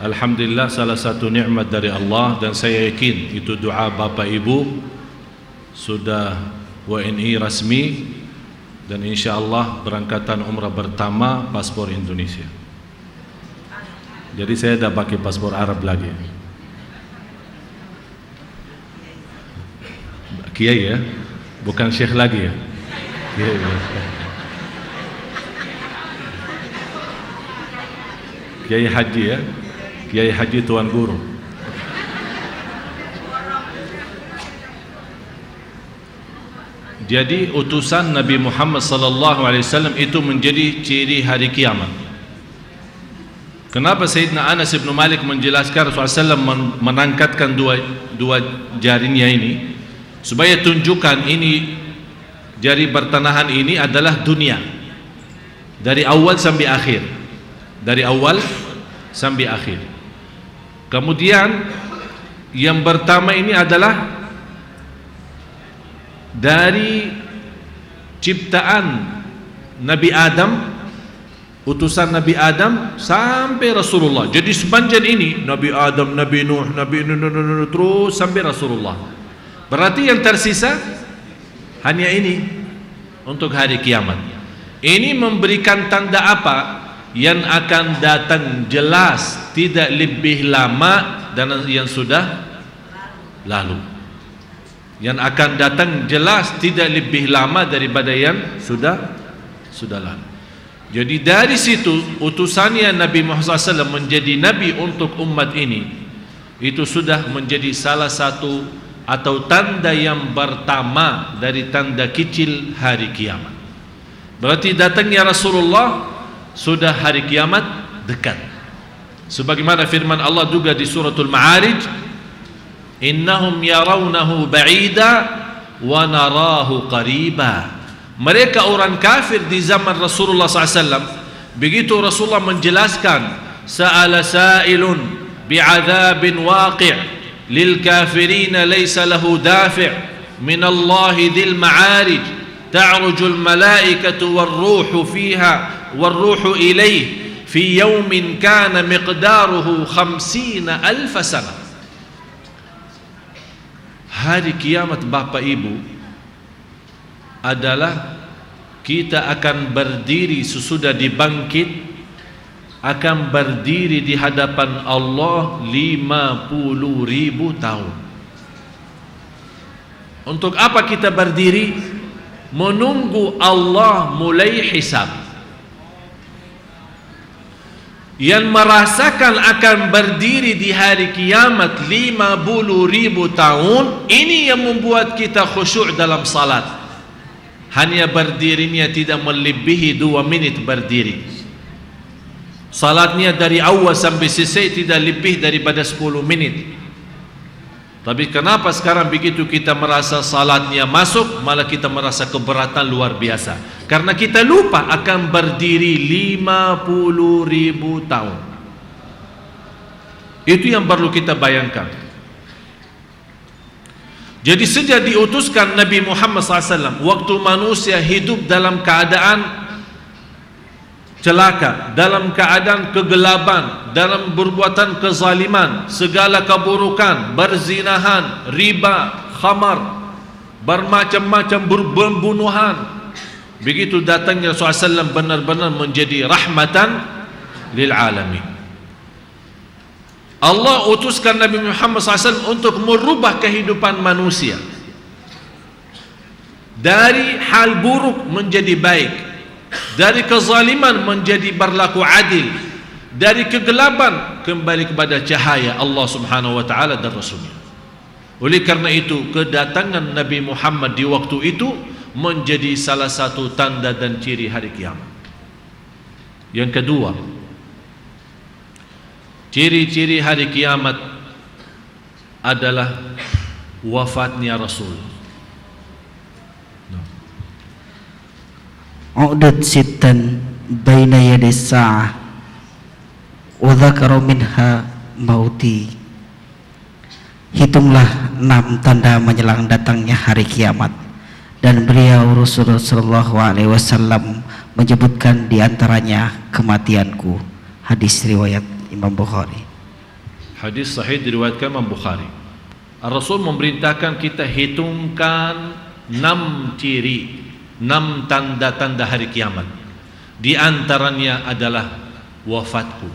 Alhamdulillah, salah satu nikmat dari Allah, dan saya yakin itu doa bapa ibu sudah WNI rasmi, dan insya-Allah berangkatan umrah pertama paspor Indonesia. Jadi saya dah pakai paspor Arab lagi. Kiai ya, bukan syekh lagi ya. Kiai ya. Kiai haji ya, Kiai haji tuan guru. Jadi utusan Nabi Muhammad sallallahu alaihi wasallam itu menjadi ciri hari kiamat. Kenapa Sayyidina Anas bin Malik menjelaskan Rasulullah SAW menangkatkan dua jarinya ini supaya tunjukkan ini jari pertanahan ini adalah dunia dari awal sampai akhir, dari awal sampai akhir. Kemudian yang pertama ini adalah dari ciptaan Nabi Adam, utusan Nabi Adam sampai Rasulullah. Jadi sepanjang ini Nabi Adam, Nabi Nuh, Nabi Nuh terus sampai Rasulullah. Berarti yang tersisa hanya ini untuk hari kiamat. Ini memberikan tanda apa yang akan datang jelas, tidak lebih lama dan yang sudah lalu. Yang akan datang jelas tidak lebih lama daripada yang sudah lalu. Jadi dari situ utusannya Nabi Muhammad SAW menjadi Nabi untuk umat ini, itu sudah menjadi salah satu atau tanda yang pertama dari tanda kecil hari kiamat. Berarti datangnya Rasulullah sudah hari kiamat dekat. Sebagaimana firman Allah juga di suratul Ma'arij, innahum yarawnahu ba'ida wa narahu qariba. Mereka orang kafir di zaman Rasulullah SAW, begitu Rasulullah menjelaskan sa'ala sa'ilun bi'adzabin waqi' lil kafirina laysa lahu dafi' min Allah dhil ma'arij ta'rujul malaikatu war-ruhu fiha war-ruhu ilayhi fi yawmin kana miqdaruhu 50,000 sana. Hari kiamat Bapak Ibu adalah kita akan berdiri sesudah dibangkit, akan berdiri di hadapan Allah 50,000 tahun. Untuk apa kita berdiri? Menunggu Allah mulai hisab. Yang merasakan akan berdiri di hari kiamat 50,000 tahun, ini yang membuat kita khusyuk dalam salat. Hanya berdirinya tidak melebihi 2 menit berdiri. Salatnya dari awal sampai selesai tidak lebih daripada 10 menit. Tapi kenapa sekarang begitu kita merasa salatnya masuk, malah kita merasa keberatan luar biasa? Karena kita lupa akan berdiri 50,000 tahun. Itu yang perlu kita bayangkan. Jadi sejak diutuskan Nabi Muhammad SAW, waktu manusia hidup dalam keadaan celaka, dalam keadaan kegelapan, dalam perbuatan kezaliman, segala keburukan, berzinahan, riba, khamar, bermacam-macam pembunuhan. Begitu datangnya Rasulullah SAW benar-benar menjadi rahmatan lil alamin. Allah utuskan Nabi Muhammad SAW untuk merubah kehidupan manusia dari hal buruk menjadi baik, dari kezaliman menjadi berlaku adil, dari kegelapan kembali kepada cahaya Allah Subhanahu wa taala dan Rasulnya. Oleh karena itu kedatangan Nabi Muhammad di waktu itu menjadi salah satu tanda dan ciri hari kiamat. Yang kedua, ciri-ciri hari kiamat adalah wafatnya Rasul. U'dat sittan baina yadi sa'ah wa dzakara minha mauti. Hitunglah 6 tanda menjelang datangnya hari kiamat, dan beliau Rasulullah SAW menyebutkan diantaranya kematianku. Hadis riwayat Imam Bukhari. Hadis sahih diriwayatkan Imam Bukhari. Rasul memerintahkan kita hitungkan 6 ciri, 6 tanda-tanda hari kiamat. Di antaranya adalah wafatku,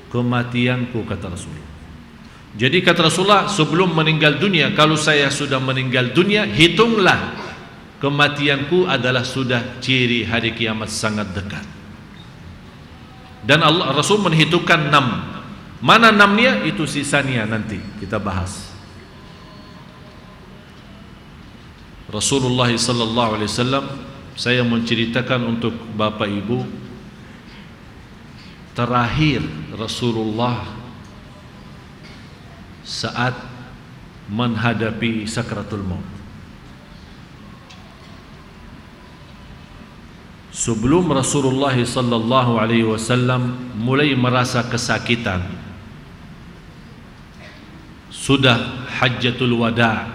kematianku, kata Rasulullah. Jadi kata Rasulullah, sebelum meninggal dunia, kalau saya sudah meninggal dunia, hitunglah kematianku adalah sudah ciri hari kiamat sangat dekat. Dan Rasul menghitungkan 6. Mana 6-nya? Itu sisanya nanti kita bahas. Rasulullah sallallahu alaihi wasallam, saya menceritakan untuk Bapak Ibu, terakhir Rasulullah saat menghadapi sakratul maut. Sebelum Rasulullah sallallahu alaihi wasallam mulai merasa kesakitan, sudah hajjatul wada'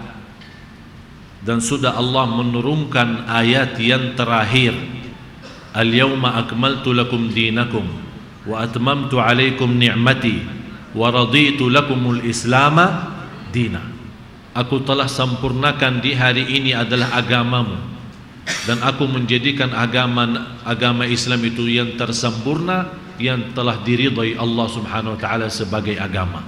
dan sudah Allah menurunkan ayat yang terakhir, al-yawma akmaltu lakum dinakum wa atmamtu alaikum ni'mati wa raditu lakumul islama dina. Aku telah sempurnakan di hari ini adalah agamamu, dan aku menjadikan agama Islam itu yang tersempurna, yang telah diridai Allah subhanahu wa ta'ala sebagai agama.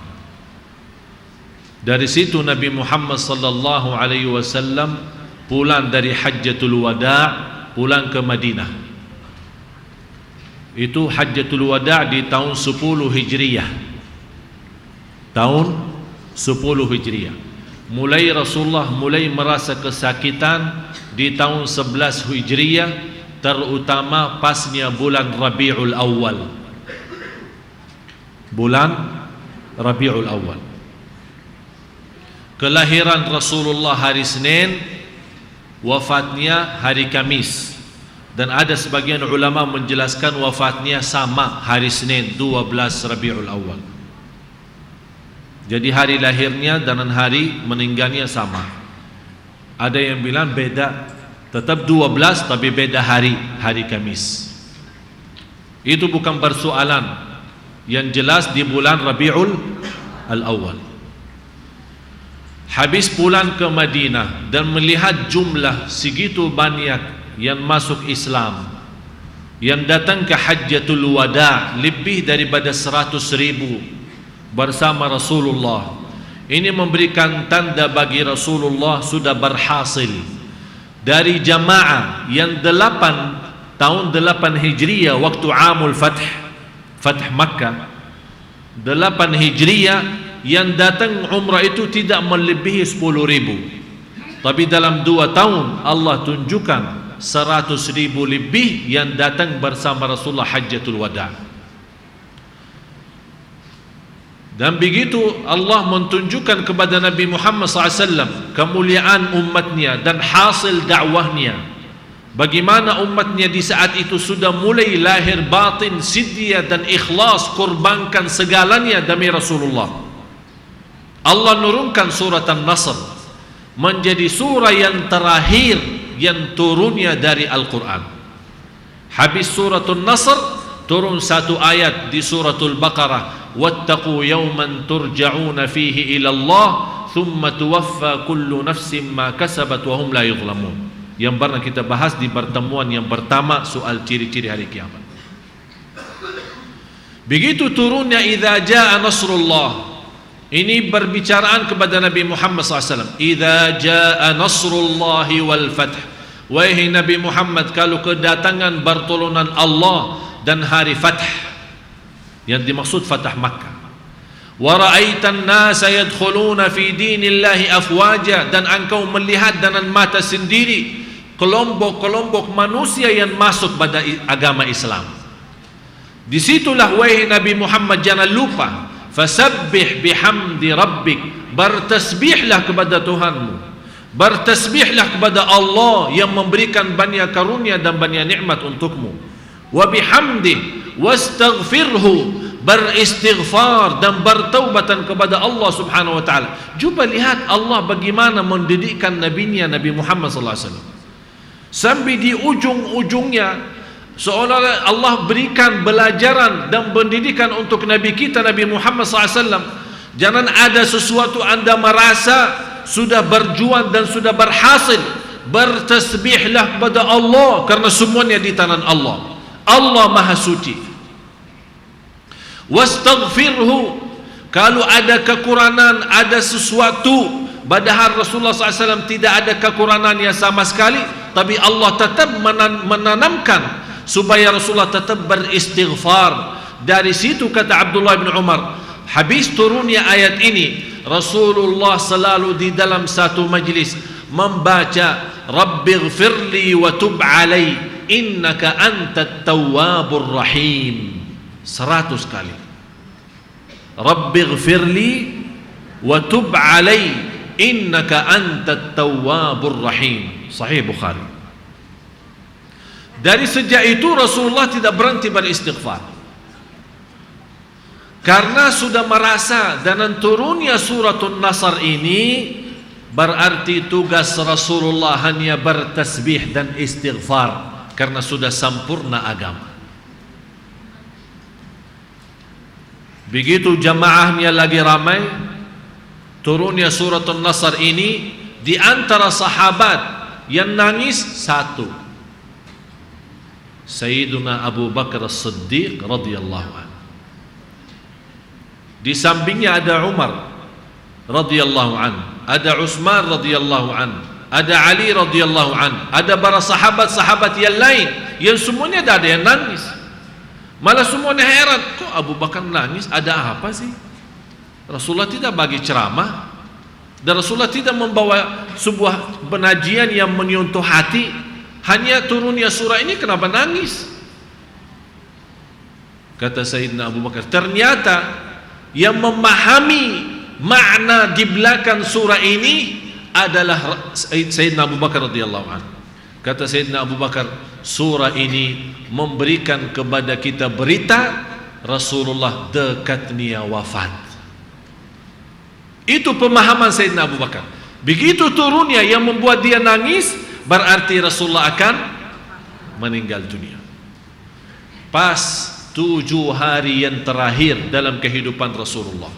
Dari situ Nabi Muhammad sallallahu alaihi wasallam pulang dari hajjatul wada', pulang ke Madinah. Itu hajjatul wada' di tahun 10 Hijriyah. Tahun 10 Hijriah. Mulai Rasulullah mulai merasa kesakitan di tahun 11 Hijriah, terutama pasnya bulan Rabiul Awal. Bulan Rabiul Awal. Kelahiran Rasulullah hari Senin, wafatnya hari Kamis. Dan ada sebagian ulama menjelaskan wafatnya sama hari Senin, 12 Rabiul Awal. Jadi hari lahirnya dan hari meninggalnya sama. Ada yang bilang beda, tetap 12 tapi beda hari, hari Kamis. Itu bukan persoalan. Yang jelas di bulan Rabiul Al-Awwal. Habis pulang ke Madinah dan melihat jumlah segitu banyak yang masuk Islam, yang datang ke Hajjatul Wada' lebih daripada 100.000 bersama Rasulullah. Ini memberikan tanda bagi Rasulullah sudah berhasil. Dari jamaah yang 8 tahun 8 Hijriyah waktu Amul Fath Makkah, 8 Hijriyah yang datang umrah itu tidak melebihi 10.000. Tapi dalam 2 tahun Allah tunjukkan 100.000 lebih yang datang bersama Rasulullah Hajjatul Wada'. Dan begitu Allah menunjukkan kepada Nabi Muhammad SAW kemuliaan umatnya dan hasil dakwahnya. Bagaimana umatnya di saat itu sudah mulai lahir batin sedia dan ikhlas, korbankan segalanya demi Rasulullah. Allah nurunkan surat An-Nasr menjadi surah yang terakhir yang turunnya dari Al-Quran. Habis surat An-Nasr turun 1 ayat di suratul Baqarah, wattaqu yawman turja'una fihi ila Allah thumma tuwaffa kullu nafsin ma kasabat wa hum la yuzlamun. Yang pernah kita bahas di pertemuan yang pertama soal ciri-ciri hari kiamat. Begitu turunnya idza jaa nasrullah, ini berbicaraan kepada Nabi Muhammad SAW. Idza jaa nasrullahi wal fath, wahai Nabi Muhammad, kalau kedatangan pertolongan Allah dan hari fath, yang dimaksud Fatah Makkah. Wa ra'aitan nasa yadkhuluna fi dinillahi afwaja, dan engkau melihat dengan mata sendiri kelompok-kelompok manusia yang masuk pada agama Islam. Disitulah wahai Nabi Muhammad jangan lupa, fasabbih bihamdi rabbik, bertasbihlah kepada Tuhanmu, bertasbihlah kepada Allah yang memberikan banyak karunia dan banyak nikmat untukmu. Wa bihamdi wastaghfirhu, beristighfar dan bertaubatan kepada Allah subhanahu wa ta'ala. Cuba lihat Allah bagaimana mendidikkan nabinya Nabi Muhammad sallallahu alaihi wasallam. Sampai di ujung-ujungnya seolah Allah berikan belajaran dan pendidikan untuk Nabi kita Nabi Muhammad sallallahu alaihi wasallam. Jangan ada sesuatu anda merasa sudah berjuang dan sudah berhasil, bertasbihlah kepada Allah karena semuanya di tangan Allah. Allah Maha Suci. Wastaghfirhu, kalau ada kekurangan, ada sesuatu, padahal Rasulullah SAW tidak ada kekurangannya sama sekali, tapi Allah tetap menanamkan supaya Rasulullah tetap beristighfar. Dari situ kata Abdullah bin Umar, habis turunnya ayat ini, Rasulullah selalu di dalam satu majlis membaca Rabbighfirli wa tub alai innaka antat tawwabur rahim 100 kali. Rabbighfirli wa tub alai innaka antat tawwabur rahim. Sahih Bukhari. Dari sejak itu Rasulullah tidak berhenti beristighfar, karena sudah merasa dengan turunnya suratul Nasr ini berarti tugas Rasulullah hanya bertasbih dan istighfar, karena sudah sempurna agama. Begitu jamaahnya lagi ramai, turunnya suratul Nasr ini, di antara sahabat yang nangis satu, Sayyiduna Abu Bakar As-Siddiq radhiyallahu anhu. Di sampingnya ada Umar radhiyallahu anhu, ada Utsman radhiyallahu anhu, ada Ali radhiyallahu anhu, ada para sahabat-sahabat yang lain yang semuanya tidak ada yang nangis. Malah semuanya heran, kok Abu Bakar nangis, ada apa sih? Rasulullah tidak bagi ceramah, dan Rasulullah tidak membawa sebuah penajian yang menyentuh hati, hanya turunnya surah ini, kenapa nangis? Kata Sayyidina Abu Bakar, ternyata yang memahami makna di belakang surah ini adalah Sayyidina Abu Bakar radhiyallahu anhu. Kata Sayyidina Abu Bakar, surah ini memberikan kepada kita berita Rasulullah dekatnya wafat. Itu pemahaman Sayyidina Abu Bakar. Begitu turunnya yang membuat dia nangis, berarti Rasulullah akan meninggal dunia. Pas 7 hari yang terakhir dalam kehidupan Rasulullah,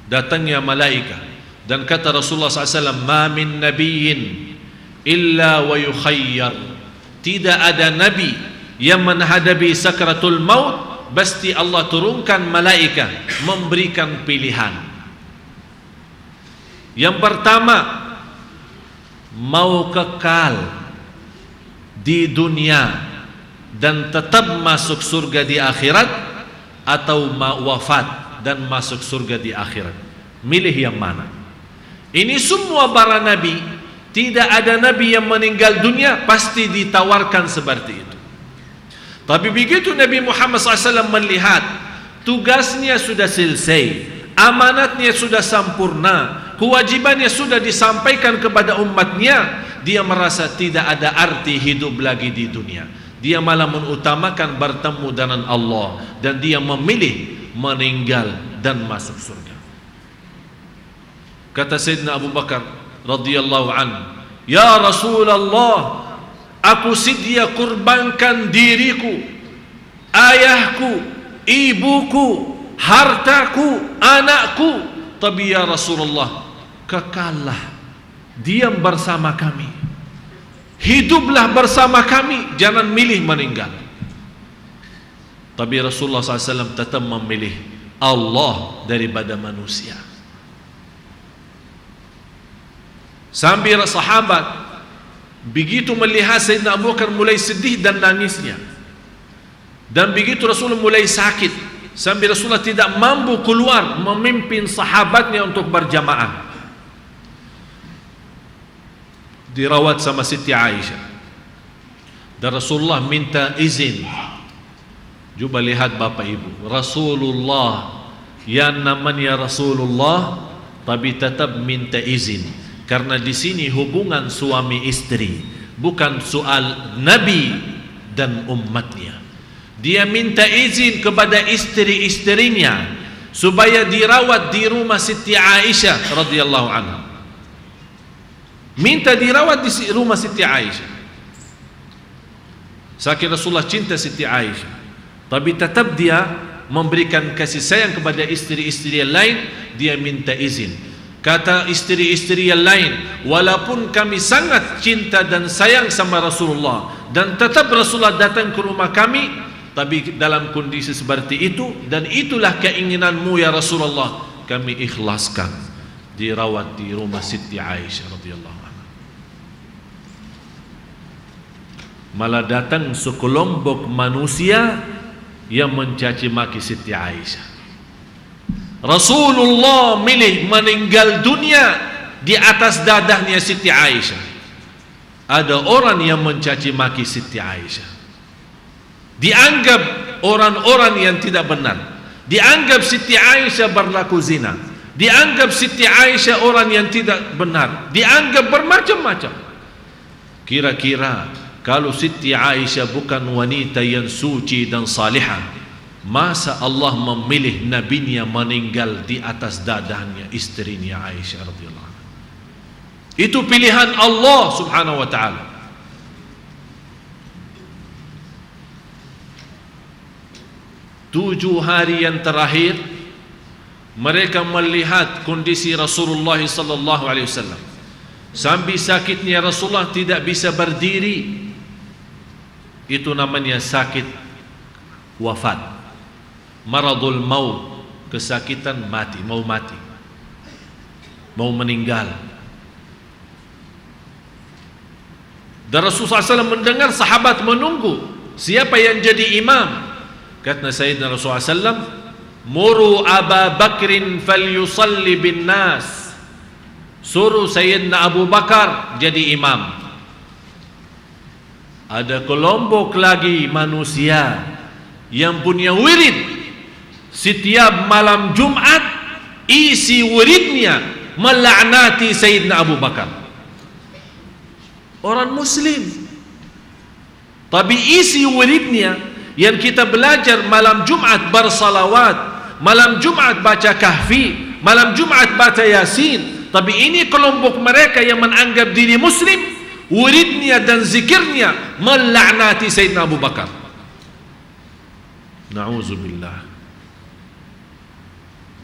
datangnya malaikat dan kata Rasulullah SAW, ma min nabiyyin illa wa yukhayyar, tidak ada nabi yang menghadapi sakratul maut pasti Allah turunkan malaikat memberikan pilihan. Yang pertama, mau kekal di dunia dan tetap masuk surga di akhirat, atau wafat dan masuk surga di akhirat, milih yang mana? Ini semua para nabi, tidak ada nabi yang meninggal dunia pasti ditawarkan seperti itu. Tapi begitu Nabi Muhammad SAW melihat tugasnya sudah selesai, amanatnya sudah sempurna, kewajibannya sudah disampaikan kepada umatnya, dia merasa tidak ada arti hidup lagi di dunia. Dia malah mengutamakan bertemu dengan Allah, dan dia memilih meninggal dan masuk surga. Kata Sayyidina Abu Bakar radhiyallahu anhu, ya Rasulullah, aku sedia kurbankan diriku, ayahku, ibuku, hartaku, anakku, tapi ya Rasulullah, kekallah, diam bersama kami, hiduplah bersama kami, jangan milih meninggal. Tapi Rasulullah SAW tetap memilih Allah daripada manusia. Sambil sahabat begitu melihat Sayyidina Abu Bakar mulai sedih dan nangisnya, dan begitu Rasulullah mulai sakit, sambil Rasulullah tidak mampu keluar memimpin sahabatnya untuk berjamaah, dirawat sama Siti Aisyah, dan Rasulullah minta izin. Coba lihat Bapak Ibu, Rasulullah yang namanya Rasulullah tapi tetap minta izin, karena di sini hubungan suami istri, bukan soal Nabi dan umatnya. Dia minta izin kepada istri-istrinya supaya dirawat di rumah Siti Aisyah radhiyallahu anha. Minta dirawat di rumah Siti Aisyah. Saking Rasulullah cinta Siti Aisyah, tapi tetap dia memberikan kasih sayang kepada istri-istri yang lain. Dia minta izin, Kata isteri-isteri yang lain, walaupun kami sangat cinta dan sayang sama Rasulullah dan tetap Rasulullah datang ke rumah kami, tapi dalam kondisi seperti itu, dan itulah keinginanmu ya Rasulullah, kami ikhlaskan dirawat di rumah Siti Aisyah radhiyallahu anha. Malah datang sekelompok manusia yang mencaci maki Siti Aisyah. Rasulullah milih meninggal dunia di atas dadahnya Siti Aisyah. Ada orang yang mencaci maki Siti Aisyah, dianggap orang-orang yang tidak benar, dianggap Siti Aisyah berlaku zina, dianggap Siti Aisyah orang yang tidak benar, dianggap bermacam-macam. Kira-kira kalau Siti Aisyah bukan wanita yang suci dan salihah, masa Allah memilih nabinya meninggal di atas dadahnya istrinya Aisyah radhiyallahu anha? Itu pilihan Allah subhanahu wa ta'ala. Tujuh hari yang terakhir mereka melihat kondisi Rasulullah sallallahu alaihi wasallam. Sampai sakitnya Rasulullah tidak bisa berdiri. Itu namanya sakit wafat. Maradul maut, kesakitan mati, mau meninggal. Dan Rasulullah SAW mendengar sahabat menunggu siapa yang jadi imam. Kata Sayyidina Rasulullah SAW, muru Aba Bakrin falyusalli bin nas, suruh Sayyidina Abu Bakar jadi imam. Ada kelompok lagi manusia yang punya wirid. Setiap malam Jumat isi wiridnya melaknati Sayyidina Abu Bakar. Orang muslim, tapi isi wiridnya yang kita belajar malam Jumat bersalawat, malam Jumat baca kahfi, malam Jumat baca yasin. Tapi ini kelompok mereka yang menganggap diri muslim, wiridnya dan zikirnya melaknati Sayyidina Abu Bakar. Na'udzubillah.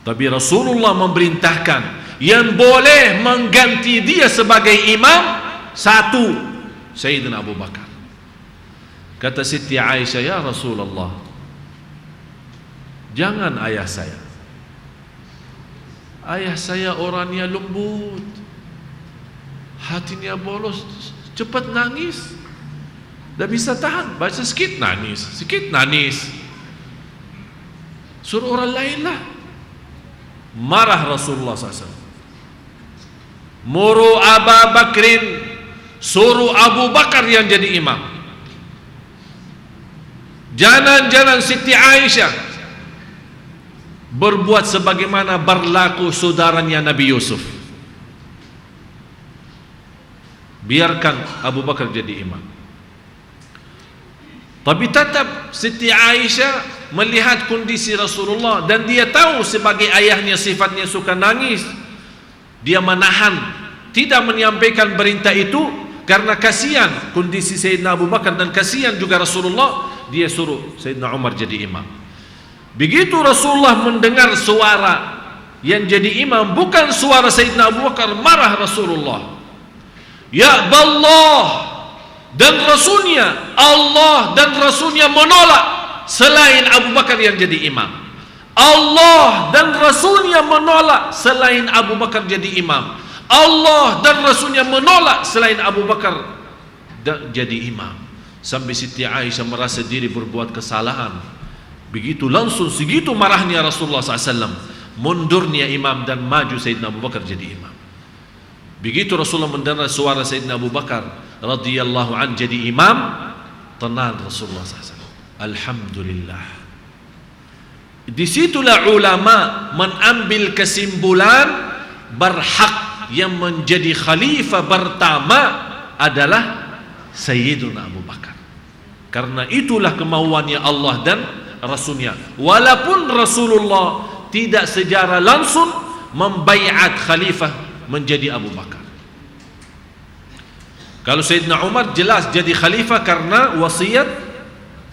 Tapi Rasulullah memerintahkan yang boleh mengganti dia sebagai imam satu, Sayyidina Abu Bakar. Kata Siti Aisyah, ya Rasulullah, jangan ayah saya. Ayah saya orangnya lembut, hatinya bolos, cepat nangis, tak bisa tahan, baca sikit nangis. Suruh orang lain lah. Marah Rasulullah SAW. Muru Aba Bakrin, suruh Abu Bakar yang jadi imam. Jangan Siti Aisyah berbuat sebagaimana berlaku saudaranya Nabi Yusuf. Biarkan Abu Bakar jadi imam. Tapi tetap Siti Aisyah melihat kondisi Rasulullah dan dia tahu sebagai ayahnya sifatnya suka nangis. Dia menahan, tidak menyampaikan berita itu karena kasihan kondisi Sayyidina Abu Bakar dan kasihan juga Rasulullah. Dia suruh Sayyidina Umar jadi imam. Begitu Rasulullah mendengar suara yang jadi imam bukan suara Sayyidina Abu Bakar, marah Rasulullah. Ya Allah dan Rasulnya, Allah dan Rasulnya menolak selain Abu Bakar yang jadi imam. Allah dan Rasulnya menolak selain Abu Bakar jadi imam. Allah dan Rasulnya menolak selain Abu Bakar jadi imam. Sampai Siti Aisyah merasa diri berbuat kesalahan. Begitu langsung segitu marahnya Rasulullah SAW, mundurnya imam dan maju Sayyidina Abu Bakar jadi imam. Begitu Rasulullah mendengar suara Sayyidina Abu Bakar radhiyallahu an jadi imam, tenang Rasulullah SAW. Alhamdulillah. Disitulah ulama mengambil kesimpulan berhak yang menjadi khalifah pertama adalah Sayyiduna Abu Bakar. Karena itulah kemauannya Allah dan Rasulnya. Walaupun Rasulullah tidak secara langsung membaiat khalifah menjadi Abu Bakar. Kalau Sayyidina Umar jelas jadi khalifah karena wasiat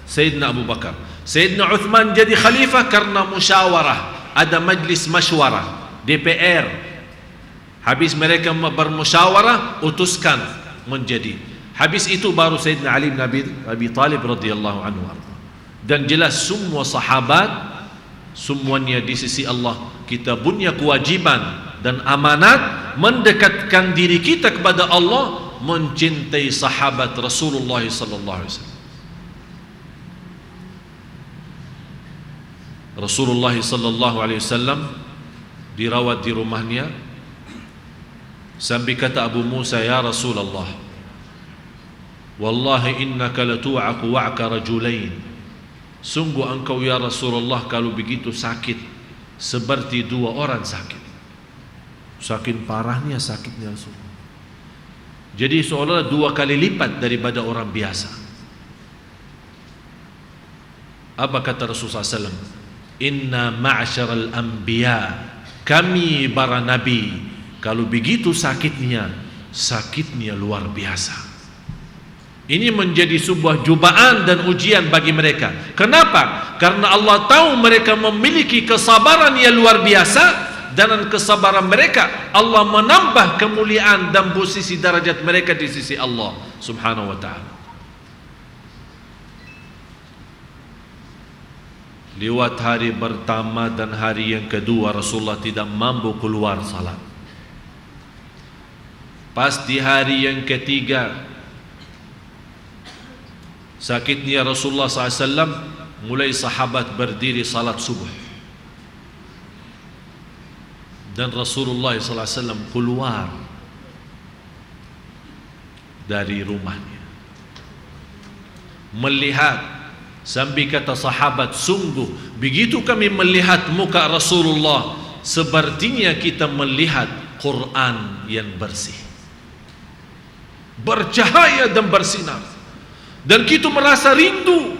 Sayyidina Abu Bakar. Sayyidina Uthman jadi khalifah karena musyawarah, ada majlis masywarah, DPR. Habis mereka bermusyawarah, utuskan menjadi. Habis itu baru Sayyidina Ali bin Abi Talib radhiyallahu anhu. Dan jelas semua sahabat semuanya di sisi Allah, kita punya kewajiban dan amanat mendekatkan diri kita kepada Allah, mencintai sahabat Rasulullah sallallahu alaihi wasallam. Rasulullah sallallahu alaihi wasallam dirawat di rumahnya, sampai kata Abu Musa, ya Rasulullah, wallahi innaka latu'aku wa'ka rajulain, sungguh engkau ya Rasulullah kalau begitu sakit seperti dua orang sakit. Saking parahnya sakitnya Rasulullah, jadi seolah dua kali lipat daripada orang biasa. Apa kata Rasulullah SAW? Inna ma'asyaral anbiya, kami para nabi kalau begitu sakitnya luar biasa. Ini menjadi sebuah cobaan dan ujian bagi mereka. Kenapa? Karena Allah tahu mereka memiliki kesabaran yang luar biasa, dan kesabaran mereka Allah menambah kemuliaan dan posisi darajat mereka di sisi Allah subhanahu wa ta'ala. Lewat hari pertama dan hari yang kedua Rasulullah tidak mampu keluar salat. Pas di hari yang ketiga sakitnya Rasulullah SAW, mulai sahabat berdiri salat subuh, dan Rasulullah SAW keluar dari rumahnya melihat. Sampai kata sahabat, sungguh begitu kami melihat muka Rasulullah, sepertinya kita melihat Quran yang bersih, bercahaya dan bersinar. Dan kita merasa rindu,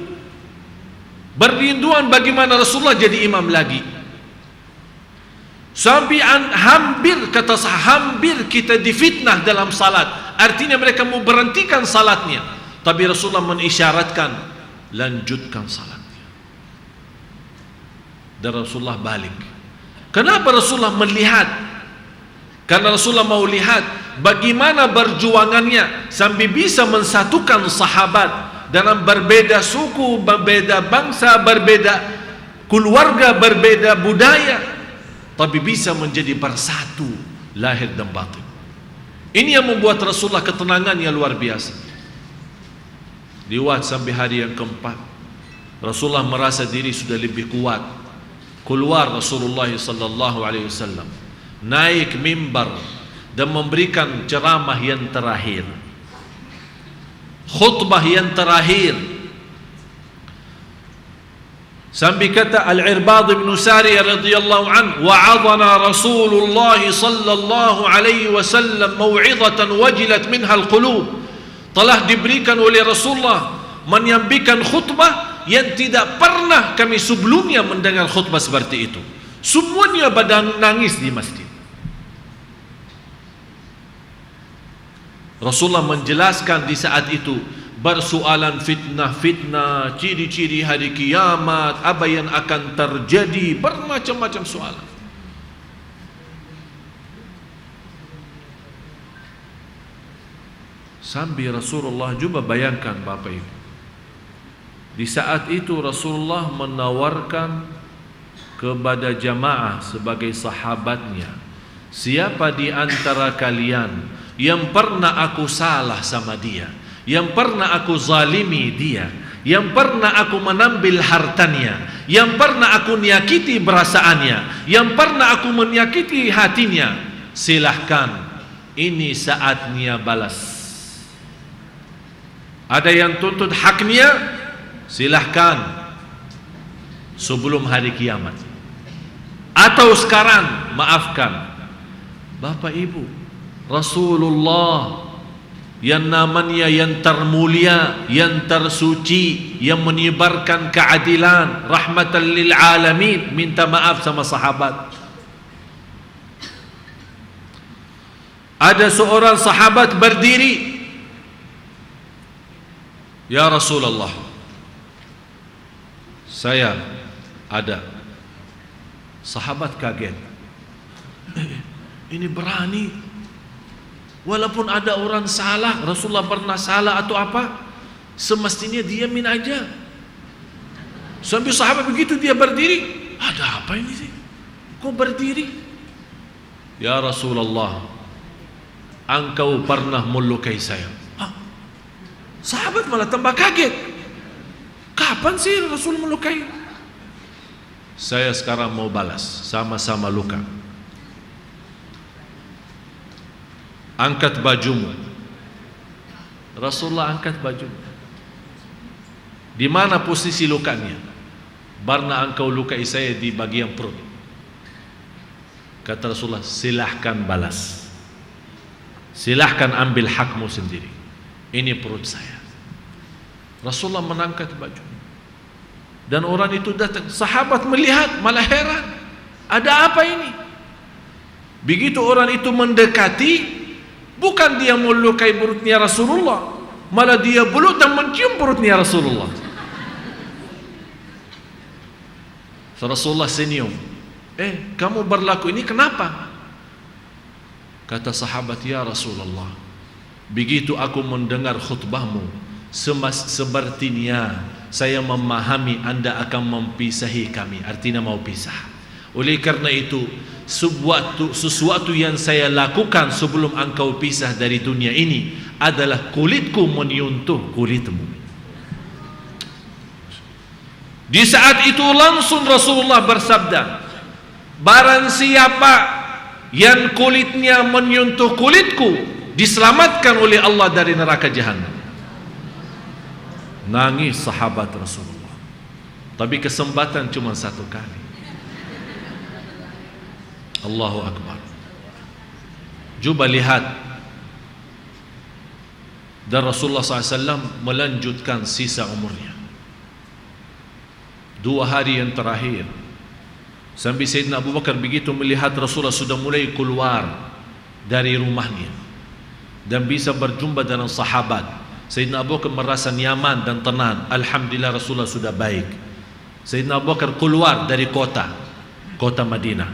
berinduan bagaimana Rasulullah jadi imam lagi. Sampai hampir kita difitnah dalam salat. Artinya mereka mau berhentikan salatnya, tapi Rasulullah mengisyaratkan, lanjutkan salatnya. Dan Rasulullah balik. Kenapa Rasulullah melihat? Karena Rasulullah mau lihat bagaimana perjuangannya sampai bisa mensatukan sahabat dalam berbeda suku, berbeda bangsa, berbeda keluarga, berbeda budaya, tapi bisa menjadi bersatu lahir dan batin. Ini yang membuat Rasulullah ketenangan yang luar biasa. Lewat sampai hari yang keempat, Rasulullah merasa diri sudah lebih kuat. Keluar Rasulullah sallallahu alaihi wasallam, naik mimbar dan memberikan ceramah yang terakhir, khutbah yang terakhir. Sampai kata Al-Irbad bin Sariyah radhiyallahu anhu, wa'adhana Rasulullah sallallahu alaihi wasallam mau'izatan wajilat minha al-qulub. Telah diberikan oleh Rasulullah menyampaikan khutbah yang tidak pernah kami sebelumnya mendengar khutbah seperti itu. Semuanya pada nangis di masjid. Rasulullah menjelaskan di saat itu bersoalan fitnah-fitnah, ciri-ciri hari kiamat, apa yang akan terjadi, bermacam-macam soalan. Sambil Rasulullah juga bayangkan Bapak Ibu, di saat itu Rasulullah menawarkan kepada jamaah sebagai sahabatnya, siapa di antara kalian yang pernah aku salah sama dia, yang pernah aku zalimi dia, yang pernah aku menambil hartanya, yang pernah aku menyakiti perasaannya, yang pernah aku menyakiti hatinya, silahkan, ini saatnya balas. Ada yang tuntut haknya, silahkan sebelum hari kiamat, atau sekarang, maafkan. Bapak Ibu, Rasulullah yang namanya yang termulia, yang tersuci, yang menyebarkan keadilan, rahmatan lil alamin, minta maaf sama sahabat. Ada seorang sahabat berdiri, ya Rasulullah, saya ada. Sahabat kaget. Ini berani. Walaupun ada orang salah, Rasulullah pernah salah atau apa, semestinya diamin aja. Sampai sahabat begitu dia berdiri, ada apa ini sih? Kok berdiri? Ya Rasulullah, engkau pernah melukai saya. Hah? Sahabat malah tambah kaget. Kapan sih Rasul melukai? Saya sekarang mau balas, sama-sama luka. Angkat bajumu. Rasulullah angkat bajumu. Di mana posisi lukanya? Barna engkau lukai saya di bagian perut. Kata Rasulullah, silahkan balas. Silahkan ambil hakmu sendiri. Ini perut saya. Rasulullah mengangkat baju. Dan orang itu datang. Sahabat melihat malah heran. Ada apa ini? Begitu orang itu mendekati, bukan dia melukai perutnya Rasulullah, malah dia belut dan mencium perutnya Rasulullah. Rasulullah senyum. Kamu berlaku ini kenapa? Kata sahabat, ya Rasulullah, begitu aku mendengar khutbahmu, sepertinya saya memahami Anda akan mempisahi kami, artinya mau pisah. Oleh karena itu, sesuatu yang saya lakukan sebelum engkau pisah dari dunia ini adalah kulitku menyentuh kulitmu. Di saat itu langsung Rasulullah bersabda, barang siapa yang kulitnya menyentuh kulitku, diselamatkan oleh Allah dari neraka jahanam. Nangis sahabat Rasulullah. Tapi kesempatan cuma satu kali. Allahu Akbar. Coba lihat. Dan Rasulullah SAW melanjutkan sisa umurnya. 2 hari yang terakhir, sampai Sayyidina Abu Bakar begitu melihat Rasulullah sudah mulai keluar dari rumahnya dan bisa berjumpa dengan sahabat, Sayyidina Abu Bakar merasa nyaman dan tenang. Alhamdulillah Rasulullah sudah baik. Sayyidina Abu Bakar keluar dari kota Madinah.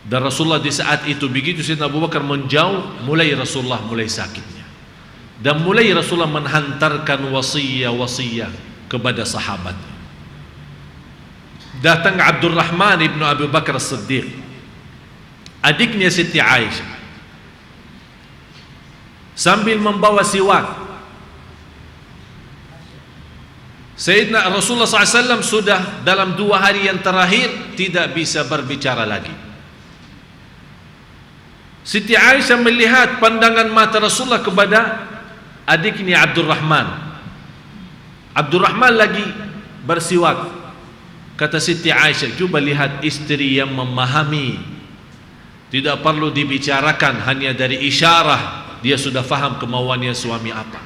Dan Rasulullah di saat itu begitu Sayyidina Abu Bakar menjauh, mulai Rasulullah mulai sakitnya. Dan mulai Rasulullah menghantarkan wasiyah kepada sahabat. Datang Abdurrahman ibn Abu Bakar As-Siddiq, adiknya Siti Aisyah, sambil membawa siwak. Sayyidina Rasulullah SAW sudah dalam 2 hari yang terakhir tidak bisa berbicara lagi. Siti Aisyah melihat pandangan mata Rasulullah kepada adiknya Abdurrahman. Abdurrahman lagi bersiwak. Kata Siti Aisyah, coba lihat istri yang memahami. Tidak perlu dibicarakan, hanya dari isyarah dia sudah faham kemauannya suami apa.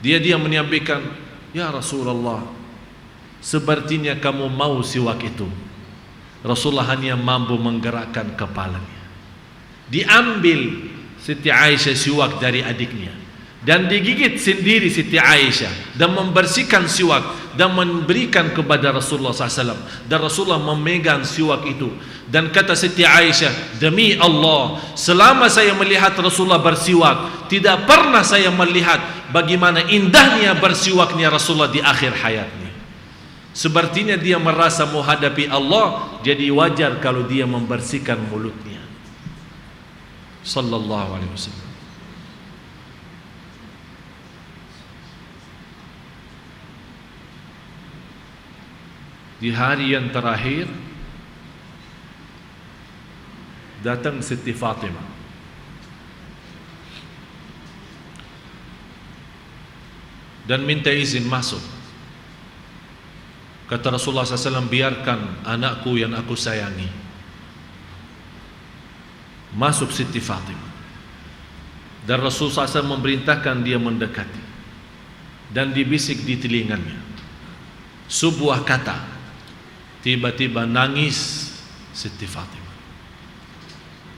Dia menyampaikan, ya Rasulullah, sepertinya kamu mau siwak itu. Rasulullah hanya mampu menggerakkan kepalanya. Diambil Siti Aisyah siwak dari adiknya dan digigit sendiri Siti Aisyah dan membersihkan siwak dan memberikan kepada Rasulullah SAW. Dan Rasulullah memegang siwak itu dan kata Siti Aisyah, demi Allah, selama saya melihat Rasulullah bersiwak, tidak pernah saya melihat bagaimana indahnya bersiwaknya Rasulullah di akhir hayatnya. Sepertinya dia merasa menghadapi Allah, jadi wajar kalau dia membersihkan mulutnya. Sallallahu alaihi wasallam. Di hari yang terakhir datang Siti Fatimah dan minta izin masuk. Kata Rasulullah SAW, biarkan anakku yang aku sayangi masuk Siti Fatimah. Dan Rasulullah SAW memerintahkan dia mendekati dan dibisik di telinganya sebuah kata. Tiba-tiba nangis Siti Fatimah.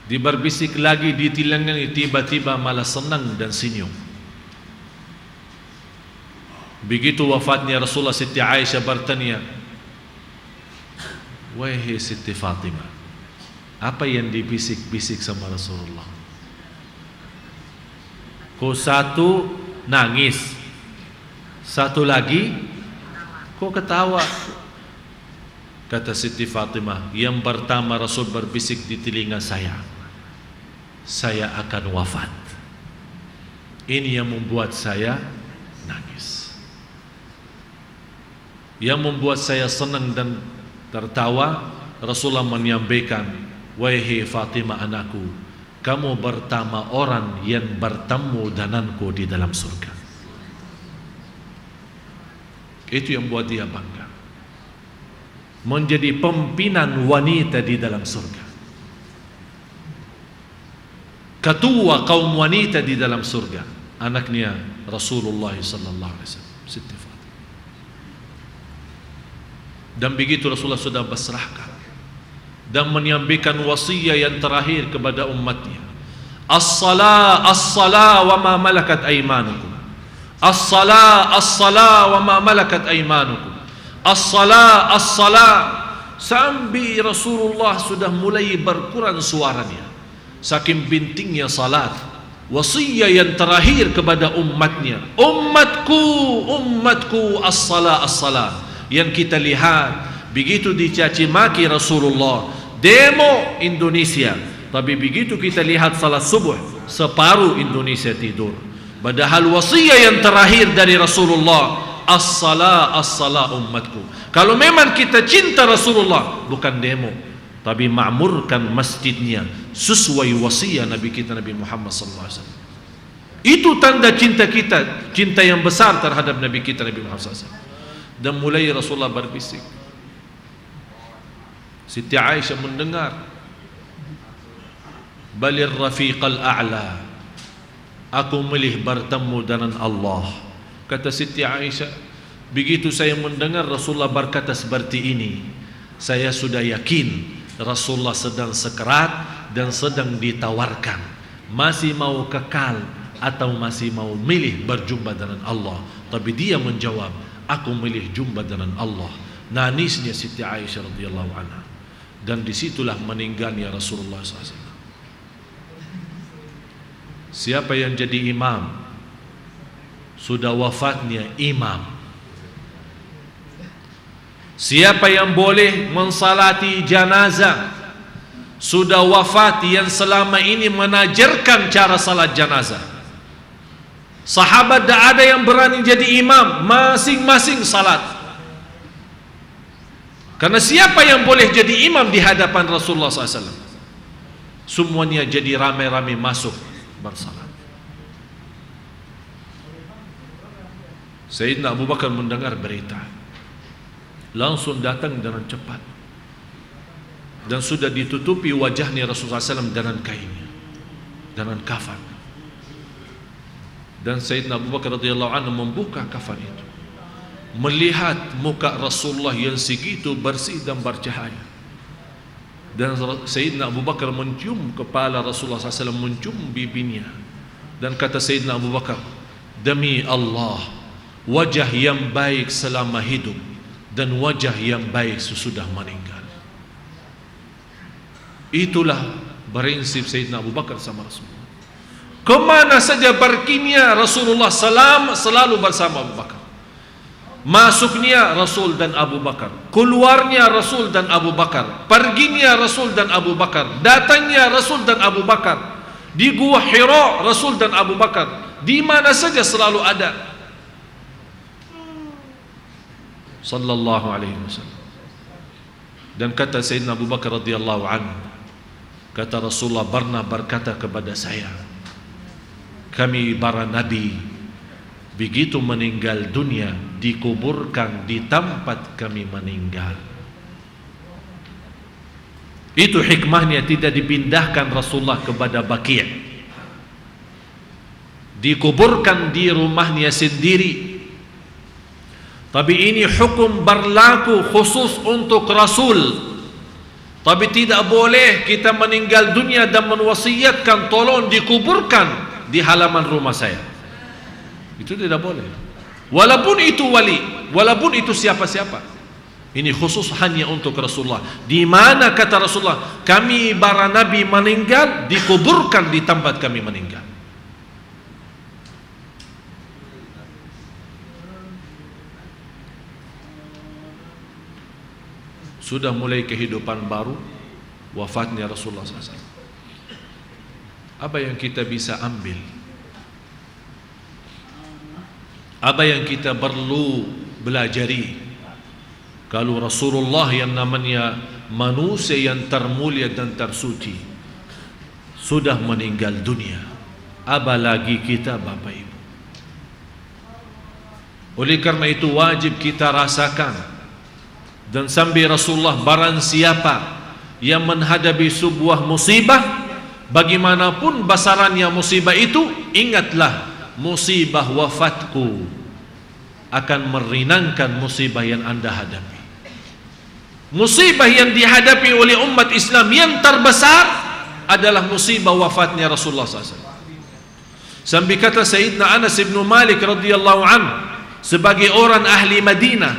Diberbisik lagi di telinganya, tiba-tiba malah senang dan senyum. Begitu wafatnya Rasulullah, Siti Aisyah bertanya, wahai Siti Fatimah, Apa yang dibisik-bisik sama Rasulullah? Kau satu nangis, satu lagi kau ketawa. Kata Siti Fatimah, yang pertama Rasul berbisik di telinga saya akan wafat. Ini yang membuat saya nangis. Yang membuat saya senang dan tertawa, Rasulullah menyampaikan, wahai Fatimah anakku, kamu pertama orang yang bertemu denganku di dalam surga. Itu yang buat dia bangga, menjadi pimpinan wanita di dalam surga, ketua kaum wanita di dalam surga, anaknya Rasulullah sallallahu alaihi wasallam, Siti Fatimah. Dan begitu Rasulullah sudah berserahkan dan menyampaikan wasiat yang terakhir kepada umatnya, as-salah as-salah wa ma malakat aymanukum, as-salah as-salah wa ma malakat aymanukum, as-salah as-salah, sampai Rasulullah sudah mulai berkurang suaranya saking pentingnya salat. Wasiat yang terakhir kepada umatnya, umatku, umatku, as-salah as-salah. Yang kita lihat begitu dicaci maki Rasulullah, demo Indonesia, tapi begitu kita lihat salat subuh, separuh Indonesia tidur. Padahal wasiat yang terakhir dari Rasulullah, as-salah as-salah umatku. Kalau memang kita cinta Rasulullah, bukan demo, tapi ma'murkan masjidnya sesuai wasiat Nabi kita Nabi Muhammad sallallahu alaihi wasallam. Itu tanda cinta kita, cinta yang besar terhadap Nabi kita Nabi Muhammad sallallahu alaihi wasallam. Dan mulai Rasulullah berbisik. Siti Aisyah mendengar, balir rafiqal a'la, aku milih bertemu dengan Allah. Kata Siti Aisyah, begitu saya mendengar Rasulullah berkata seperti ini, saya sudah yakin Rasulullah sedang sekarat dan sedang ditawarkan, masih mau kekal atau masih mau milih berjumpa dengan Allah. Tapi dia menjawab, aku milih jumpa dengan Allah. Nangisnya Siti Aisyah radhiyallahu anha. Dan disitulah meninggalnya Rasulullah SAW. Siapa yang jadi imam, sudah wafatnya imam. Siapa yang boleh mensalati janazah, sudah wafat yang selama ini mengajarkan cara salat janazah. Sahabat tak ada yang berani jadi imam, masing-masing salat. Karena siapa yang boleh jadi imam di hadapan Rasulullah SAW? Semuanya jadi ramai-ramai masuk bersalat. Sayyidina Abu Bakar mendengar berita, langsung datang dengan cepat, dan sudah ditutupi wajahnya Rasulullah SAW dengan kainnya, dengan kafan. Dan Sayyidina Abu Bakar radhiyallahu anhu membuka kafan itu, melihat muka Rasulullah yang segitu bersih dan bercahaya. Dan Sayyidina Abu Bakar mencium kepala Rasulullah SAW, mencium bibinya, dan kata Sayyidina Abu Bakar, demi Allah, wajah yang baik selama hidup dan wajah yang baik sesudah meninggal. Itulah prinsip Sayyidina Abu Bakar sama Rasulullah. Kemana saja perginya Rasulullah selalu bersama Abu Bakar. Masuknya Rasul dan Abu Bakar, keluarnya Rasul dan Abu Bakar, perginya Rasul dan Abu Bakar, datangnya Rasul dan Abu Bakar, di Gua Hira Rasul dan Abu Bakar, di mana saja selalu ada. Sallallahu alaihi wasallam. Dan kata Sayyidina Abu Bakar radhiyallahu anhu, kata Rasulullah pernah berkata kepada saya, kami para nabi begitu meninggal dunia dikuburkan di tempat kami meninggal. Itu hikmahnya tidak dipindahkan Rasulullah kepada Baqi', dikuburkan di rumahnya sendiri. Tapi ini hukum berlaku khusus untuk Rasul. Tapi tidak boleh kita meninggal dunia dan menwasiatkan tolong dikuburkan di halaman rumah saya. Itu tidak boleh. Walaupun itu wali, walaupun itu siapa-siapa. Ini khusus hanya untuk Rasulullah. Di mana kata Rasulullah, kami para nabi meninggal, dikuburkan di tempat kami meninggal. Sudah mulai kehidupan baru, wafatnya Rasulullah SAW. Apa yang kita bisa ambil? Apa yang kita perlu belajari? Kalau Rasulullah yang namanya manusia yang termulia dan tersuci sudah meninggal dunia, apa lagi kita Bapak Ibu? Oleh karena itu wajib kita rasakan. Dan sambil Rasulullah, barang siapa yang menghadapi sebuah musibah, bagaimanapun besarannya musibah itu, ingatlah musibah wafatku akan meringankan musibah yang anda hadapi. Musibah yang dihadapi oleh umat Islam yang terbesar adalah musibah wafatnya Rasulullah SAW. Sampai kata Sayyidina Anas bin Malik radhiyallahu anhu, sebagai orang ahli Madinah,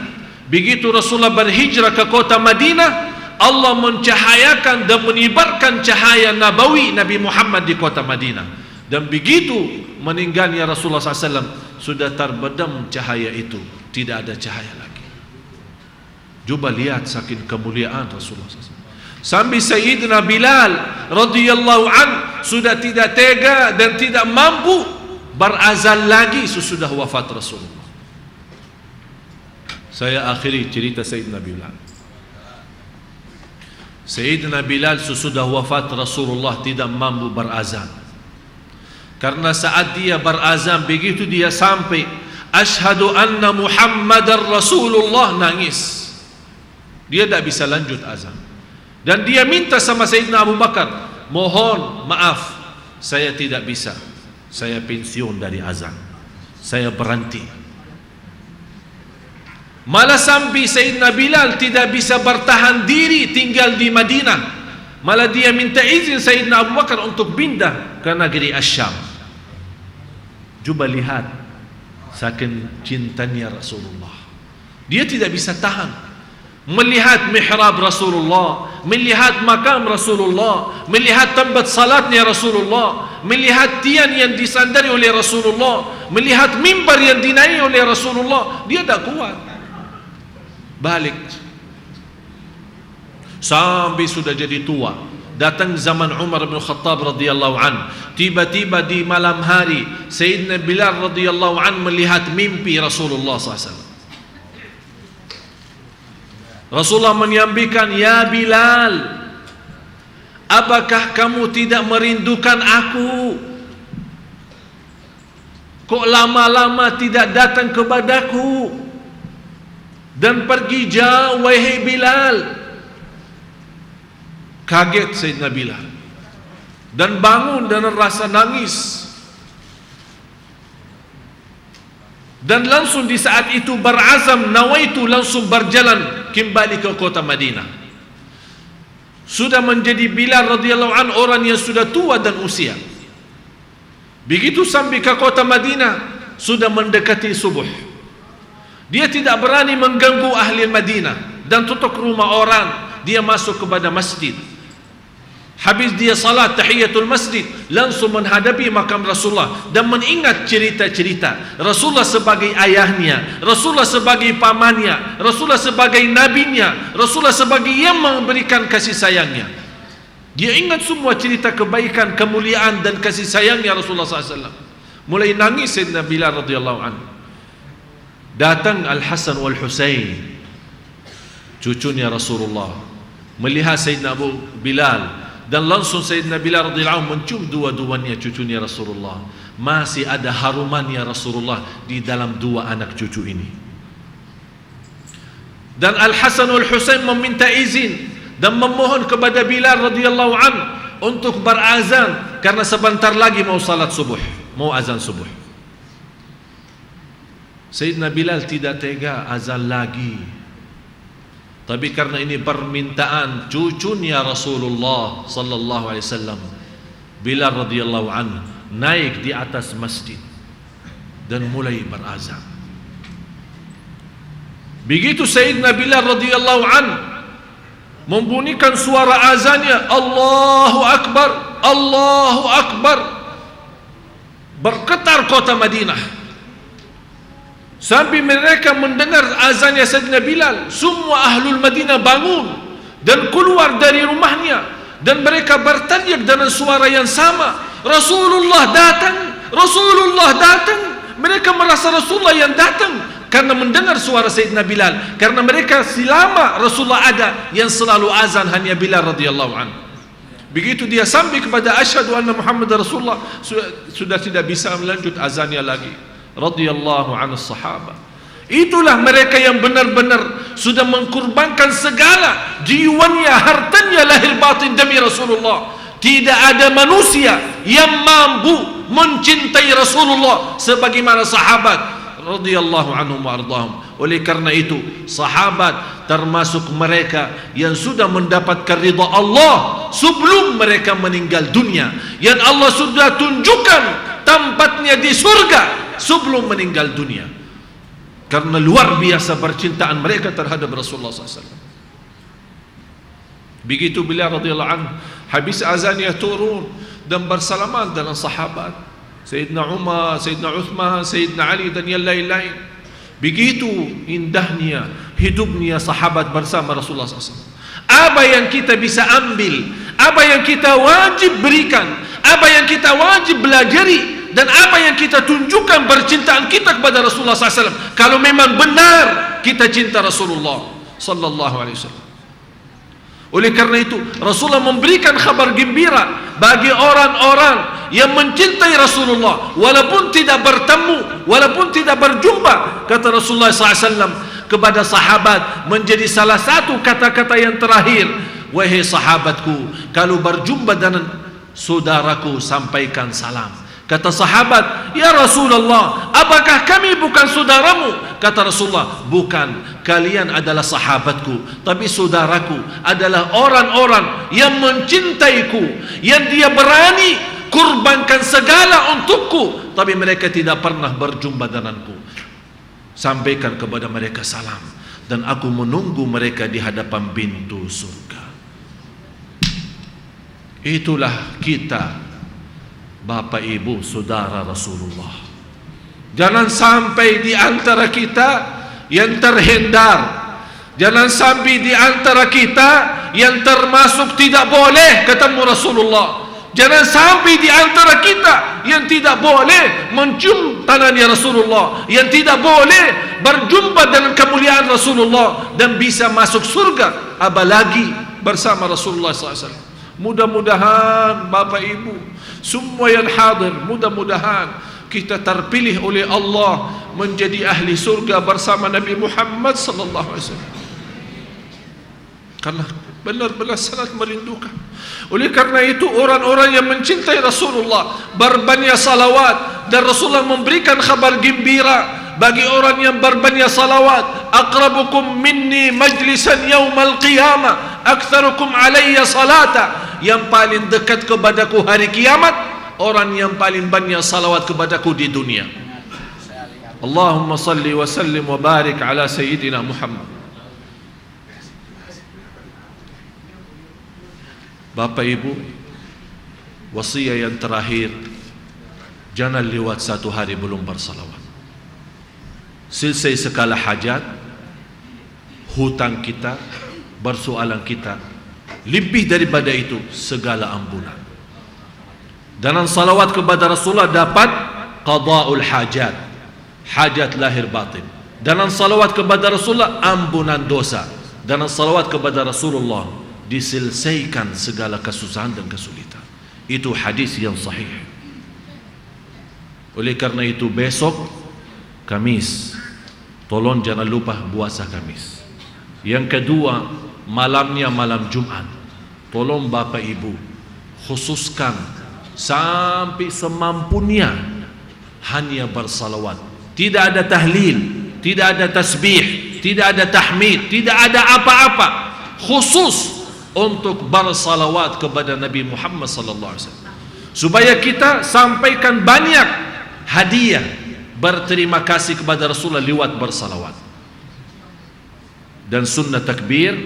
begitu Rasulullah berhijrah ke kota Madinah, Allah mencahayakan dan menyebarkan cahaya nabawi Nabi Muhammad di kota Madinah. Dan begitu meninggalnya Rasulullah SAW, sudah terbedam cahaya itu, tidak ada cahaya lagi. Coba lihat saking kemuliaan Rasulullah SAW. Sampai Sayyidina Bilal radhiyallahu an sudah tidak tega dan tidak mampu berazan lagi sesudah wafat Rasulullah. Saya akhiri cerita Sayyidina Bilal. Sayyidina Bilal sesudah wafat Rasulullah tidak mampu berazan. Karena saat dia berazan, begitu dia sampai asyhadu anna Muhammadar Rasulullah, nangis. Dia tidak bisa lanjut azan. Dan dia minta sama Sayyidina Abu Bakar, mohon maaf, saya tidak bisa, saya pensiun dari azan, saya berhenti. Malah sampai Sayyidina Bilal tidak bisa bertahan diri tinggal di Madinah, malah dia minta izin Sayyidina Abu Bakar untuk pindah ke negeri Asyam. Coba lihat saking cintanya Rasulullah, dia tidak bisa tahan melihat mihrab Rasulullah, melihat makam Rasulullah, melihat tempat salatnya Rasulullah, melihat tiang yang disandari oleh Rasulullah, melihat mimbar yang dinaiki oleh Rasulullah. Dia tak kuat, balik. Sampai sudah jadi tua, datang zaman Umar bin Khattab radhiyallahu an. Tiba-tiba di malam hari Sayyidina Bilal radhiyallahu an melihat mimpi Rasulullah SAW. Rasulullah menyampaikan, ya Bilal, apakah kamu tidak merindukan aku? Kok lama-lama tidak datang kepadaku dan pergi jauh, wahai Bilal? Kaget Sayyidina Bilal dan bangun dan rasa nangis. Dan langsung di saat itu berazam, nawaitu, langsung berjalan kembali ke kota Madinah. Sudah menjadi Bilal radhiyallahu an orang yang sudah tua dan usia. Begitu sampai ke kota Madinah, sudah mendekati subuh. Dia tidak berani mengganggu ahli Madinah dan tutup rumah orang. Dia masuk kepada masjid. Habis dia salat tahiyatul masjid, langsung menghadapi makam Rasulullah dan mengingat cerita-cerita Rasulullah sebagai ayahnya, Rasulullah sebagai pamannya, Rasulullah sebagai nabinya, Rasulullah sebagai yang memberikan kasih sayangnya. Dia ingat semua cerita kebaikan, kemuliaan dan kasih sayangnya Rasulullah SAW. Mulai nangis Sayyidina Bilal radhiyallahu anhu. Datang Al-Hasan wal Husain, cucunya Rasulullah, melihat Sayyidina Abu Bilal. Dan langsung Sayyidina Bilal radhiyallahu anhu mencium dua-duanya cucunya Rasulullah. Masih ada harumannya Rasulullah di dalam dua anak cucu ini. Dan Al-Hasan wal Husain meminta izin dan memohon kepada Bilal radhiyallahu anhu untuk berazan karena sebentar lagi mau salat subuh, mau azan subuh. Sayyidina Bilal tidak tega azan lagi. Tapi karena ini permintaan cucunya Rasulullah sallallahu alaihi wasallam, Bilal radhiyallahu anhu naik di atas masjid dan mulai berazan. Begitu Sayyidina Bilal radhiyallahu an membunyikan suara azannya, Allahu Akbar, Allahu Akbar, bergetar kota Madinah. Sampai mereka mendengar azannya Sayyidina Bilal, semua ahlul Madinah bangun dan keluar dari rumahnya, dan mereka berteriak dengan suara yang sama, Rasulullah datang, Rasulullah datang. Mereka merasa Rasulullah yang datang karena mendengar suara Sayyidina Bilal, karena mereka selama Rasulullah ada yang selalu azan hanya Bilal radhiyallahu anhu. Begitu dia sampai kepada asyhadu anna Muhammad Rasulullah, sudah tidak bisa melanjut azannya lagi, radhiyallahu anhu sahabat. Itulah mereka yang benar-benar sudah mengkorbankan segala jiwanya, hartanya, lahir batin demi Rasulullah. Tidak ada manusia yang mampu mencintai Rasulullah sebagaimana sahabat radhiyallahu anhum wa ardhahum. Oleh karena itu, sahabat termasuk mereka yang sudah mendapatkan ridha Allah sebelum mereka meninggal dunia, yang Allah sudah tunjukkan tempatnya di surga sebelum meninggal dunia, karena luar biasa percintaan mereka terhadap Rasulullah SAW. Begitu beliau radhiyallahu anhu habis azannya turun dan bersalaman dengan sahabat Sayyidina Umar, Sayyidina Uthman, Sayyidina Ali dan yang lain-lain. Begitu indahnya hidupnya sahabat bersama Rasulullah SAW. Apa yang kita bisa ambil, apa yang kita wajib berikan, apa yang kita wajib belajari, dan apa yang kita tunjukkan percintaan kita kepada Rasulullah SAW, kalau memang benar kita cinta Rasulullah sallallahu alaihi wasallam. Oleh karena itu Rasulullah memberikan kabar gembira bagi orang-orang yang mencintai Rasulullah, walaupun tidak bertemu, walaupun tidak berjumpa. Kata Rasulullah SAW kepada sahabat, menjadi salah satu kata-kata yang terakhir, wahai sahabatku, kalau berjumpa dengan saudaraku sampaikan salam. Kata sahabat, ya Rasulullah, apakah kami bukan saudaramu? Kata Rasulullah, bukan, kalian adalah sahabatku, tapi saudaraku adalah orang-orang yang mencintaiku, yang dia berani kurbankan segala untukku, tapi mereka tidak pernah berjumpa denganku. Sampaikan kepada mereka salam, dan aku menunggu mereka di hadapan pintu surga. Itulah kita, Bapak Ibu Saudara Rasulullah. Jangan sampai di antara kita yang terhindar, jangan sampai di antara kita yang termasuk tidak boleh ketemu Rasulullah, jangan sampai di antara kita yang tidak boleh mencium tangannya Rasulullah, yang tidak boleh berjumpa dengan kemuliaan Rasulullah dan bisa masuk surga apalagi bersama Rasulullah SAW. Mudah-mudahan Bapak Ibu semua yang hadir, mudah-mudahan kita terpilih oleh Allah menjadi ahli surga bersama Nabi Muhammad sallallahu alaihi wasallam, karena benar-benar sangat merindukan. Oleh karena itu orang-orang yang mencintai Rasulullah berbanyak salawat, dan Rasulullah memberikan kabar gembira bagi orang yang berbanyak salawat, aqrabukum minni majlisan yaumal qiyamah aktsarukum alayya salata. Yang paling dekat kepadaku hari kiamat orang yang paling banyak salawat kepadaku di dunia. Allahumma salli wa sallim wa barik ala sayyidina Muhammad. Bapak Ibu, wasiat yang terakhir, jangan lewat satu hari belum bersalawat. Selesai segala hajat, hutang kita, persoalan kita, lebih daripada itu segala ampunan. Dan salawat kepada Rasulullah dapat qada'ul hajat, hajat lahir batin. Dan salawat kepada Rasulullah ampunan dosa. Dan salawat kepada Rasulullah diselesaikan segala kesusahan dan kesulitan. Itu hadis yang sahih. Oleh karena itu besok Kamis, tolong jangan lupa puasa Kamis. Yang kedua, malamnya malam Jumat, tolong Bapak Ibu khususkan sampai semampunya hanya bersalawat. Tidak ada tahlil, tidak ada tasbih, tidak ada tahmid, tidak ada apa-apa, khusus untuk bersalawat kepada Nabi Muhammad sallallahu alaihi wasallam, supaya kita sampaikan banyak hadiah berterima kasih kepada Rasulullah lewat bersalawat. Dan sunnah takbir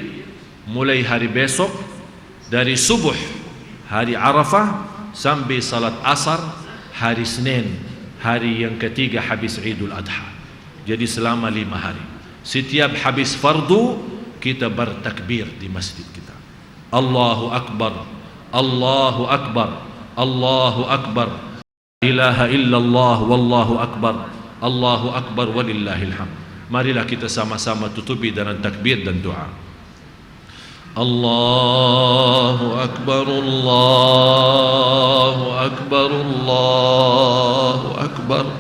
mulai hari besok dari subuh hari Arafah sampai salat asar hari Senin, hari yang ketiga habis Idul Adha. Jadi selama 5 hari. Setiap habis fardu kita bertakbir di masjid kita. Allahu Akbar, Allahu Akbar, Allahu Akbar, la ilaha illallah, wallahu akbar, Allahu Akbar walillahil hamd. Marilah kita sama-sama tutupi dengan takbir dan doa. Allahu Akbar, Allahu Akbar, Allahu Akbar,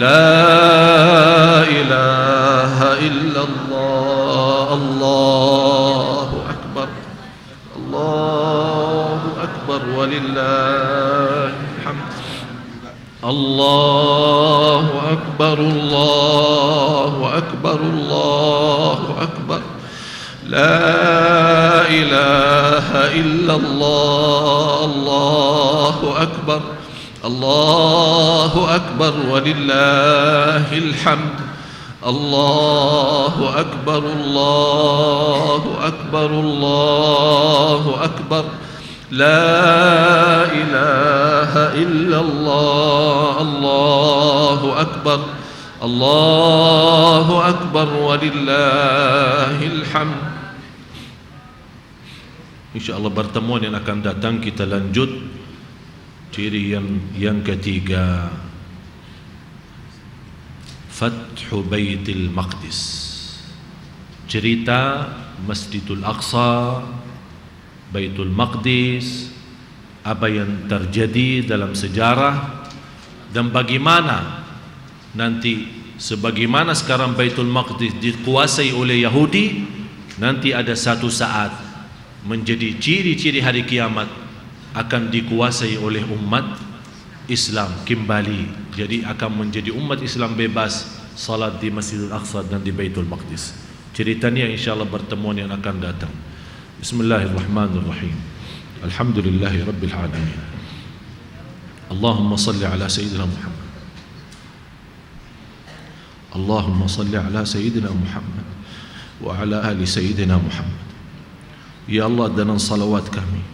la ilaha illallah, Allahu Akbar, Allahu Akbar walillahil hamd. Allahu Akbar, Allahu Akbar, Allahu Akbar, la ilaha illallah, Allahu Akbar, Allahu Akbar walillahil hamd. Allahu Akbar, Allahu Akbar, Allahu Akbar, la ilaha illallah, Allahu Akbar, Allahu Akbar walillahil hamd. InsyaAllah pertemuan yang akan datang kita lanjut ciri yang ketiga, Fathu Baitul Maqdis, cerita Masjidul Aqsa, Baitul Maqdis, apa yang terjadi dalam sejarah dan bagaimana nanti sebagaimana sekarang Baitul Maqdis dikuasai oleh Yahudi, nanti ada satu saat menjadi ciri-ciri hari kiamat akan dikuasai oleh umat Islam kembali. Jadi akan menjadi umat Islam bebas salat di Masjidil Aqsa dan di Baitul Maqdis. Ceritanya insyaAllah pertemuan yang akan datang. Bismillahirrahmanirrahim. Alhamdulillahi Rabbil Alamin. Allahumma salli ala Sayyidina Muhammad. Allahumma salli ala Sayyidina Muhammad wa ala ali Sayyidina Muhammad. Ya Allah, dengan salawat kami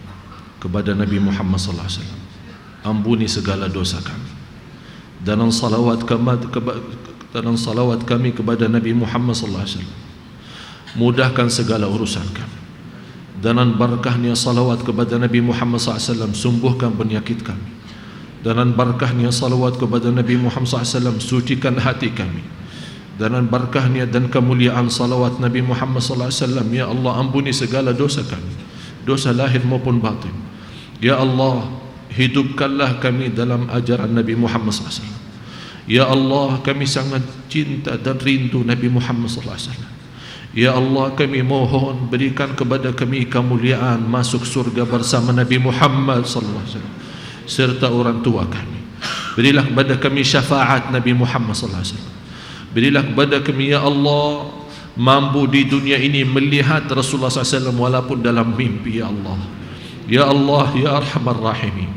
kepada Nabi Muhammad sallallahu alaihi wasallam, ampuni segala dosa kami. Dan salawat kami kepada Nabi Muhammad sallallahu alaihi wasallam, mudahkan segala urusan kami. Dan barakahnya salawat kepada Nabi Muhammad sallallahu alaihi wasallam, sembuhkan penyakit kami. Dan barakahnya salawat kepada Nabi Muhammad sallallahu alaihi wasallam, sucikan hati kami. Dan barakahnya dan kemuliaan salawat Nabi Muhammad sallallahu alaihi wasallam, ya Allah, ampuni segala dosa kami, dosa lahir maupun batin. Ya Allah, hidupkanlah kami dalam ajaran Nabi Muhammad SAW. Ya Allah, kami sangat cinta dan rindu Nabi Muhammad SAW. Ya Allah, kami mohon berikan kepada kami kemuliaan masuk surga bersama Nabi Muhammad SAW serta orang tua kami. Berilah kepada kami syafaat Nabi Muhammad SAW. Berilah kepada kami, ya Allah, mampu di dunia ini melihat Rasulullah SAW walaupun dalam mimpi, ya Allah. Ya Allah, ya Arhamar Rahimin.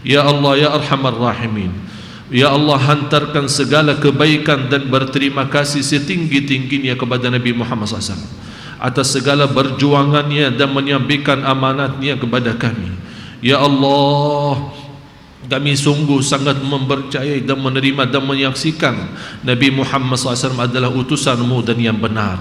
Ya Allah, ya Arhamar Rahimin. Ya Allah, hantarkan segala kebaikan dan berterima kasih setinggi-tingginya kepada Nabi Muhammad SAW atas segala perjuangannya dan menyampaikan amanatnya kepada kami. Ya Allah, kami sungguh sangat mempercayai dan menerima dan menyaksikan Nabi Muhammad SAW adalah utusanmu dan yang benar.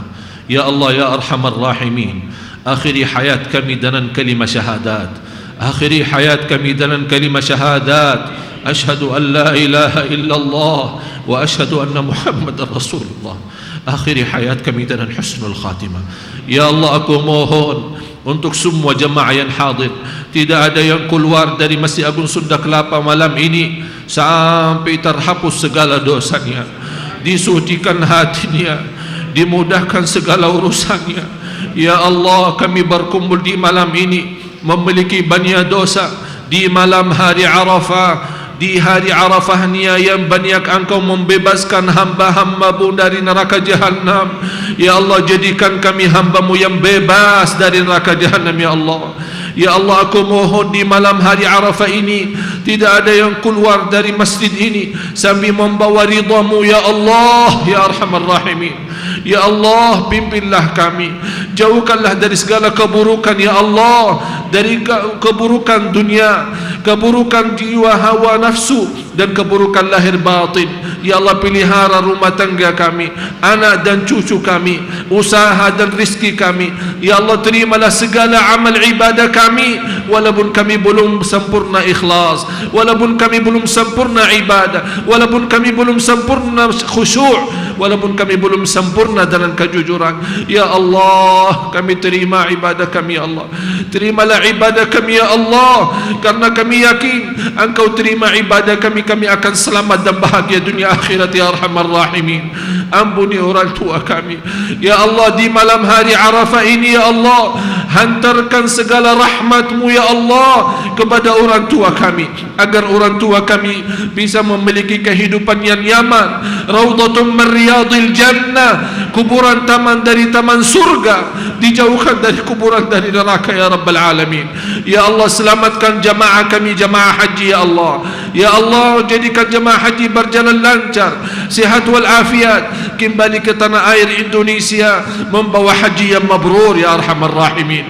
Ya Allah, ya Arhamar Rahimin, akhiri hayat kami dengan kalimah syahadat. Akhiri hayat kami dengan kalimah syahadat. Ashhadu an la ilaha illallah wa ashhadu anna Muhammadar Rasulullah. Akhiri hayat kami dengan husnul khatimah. Ya Allah, aku mohon untuk semua jemaah yang hadir, tidak ada yang keluar dari Masjid Agung Sunda Kelapa malam ini sampai terhapus segala dosanya, disucikan hatinya, dimudahkan segala urusannya. Ya Allah, kami berkumpul di malam ini memiliki banyak dosa di malam hari Arafah. Di hari Arafah ni yang banyak engkau membebaskan hamba-hambamu dari neraka jahanam. Ya Allah, jadikan kami hambamu yang bebas dari neraka jahanam, ya Allah. Ya Allah, aku mohon di malam hari Arafah ini tidak ada yang keluar dari masjid ini sambil membawa ridhamu, ya Allah, ya Arhamar Rahimin. Ya Allah, pimpinlah kami, jauhkanlah dari segala keburukan ya Allah, dari keburukan dunia, keburukan jiwa hawa nafsu, dan keburukan lahir batin. Ya Allah, pelihara rumah tangga kami, anak dan cucu kami, usaha dan rizki kami. Ya Allah, terimalah segala amal ibadah kami, walaupun kami belum sempurna ikhlas, walaupun kami belum sempurna ibadah, walaupun kami belum sempurna khusyuk, walaupun kami belum sempurna dalam kejujuran. Ya Allah, kami terima ibadah kami ya Allah, terimalah ibadah kami ya Allah, karena kami yakin Engkau terima ibadah kami, kami akan selamat dan bahagia dunia akhirat ya Arhamar Rahimin. Ampuni orang tua kami ya Allah, di malam hari Arafah ini ya Allah, hantarkan segala rahmat-Mu ya Allah kepada orang tua kami, agar orang tua kami bisa memiliki kehidupan yang nyaman, raudhatun min riyadil jannah, kuburan taman dari taman surga, dijauhkan dari kuburan dari neraka ya Rabbal Alamin. Ya Allah, selamatkan jamaah kami, jamaah haji ya Allah. Ya Allah, jadikan jamaah haji berjalan lancar, sihat wal afiat, kembali ke tanah air Indonesia membawa haji yang mabrur ya Arhamar Rahimin.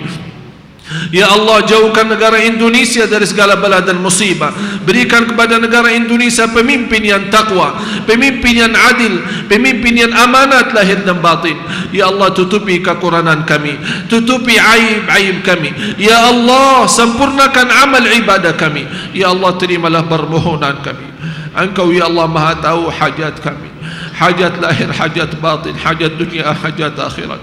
Ya Allah, jauhkan negara Indonesia dari segala bala dan musibah. Berikan kepada negara Indonesia pemimpin yang takwa, pemimpin yang adil, pemimpin yang amanat lahir dan batin. Ya Allah, tutupi kekurangan kami, tutupi aib-aib kami. Ya Allah, sempurnakan amal ibadah kami. Ya Allah, terimalah permohonan kami. Engkau ya Allah Maha tahu hajat kami, hajat lahir, hajat batin, hajat dunia, hajat akhirat.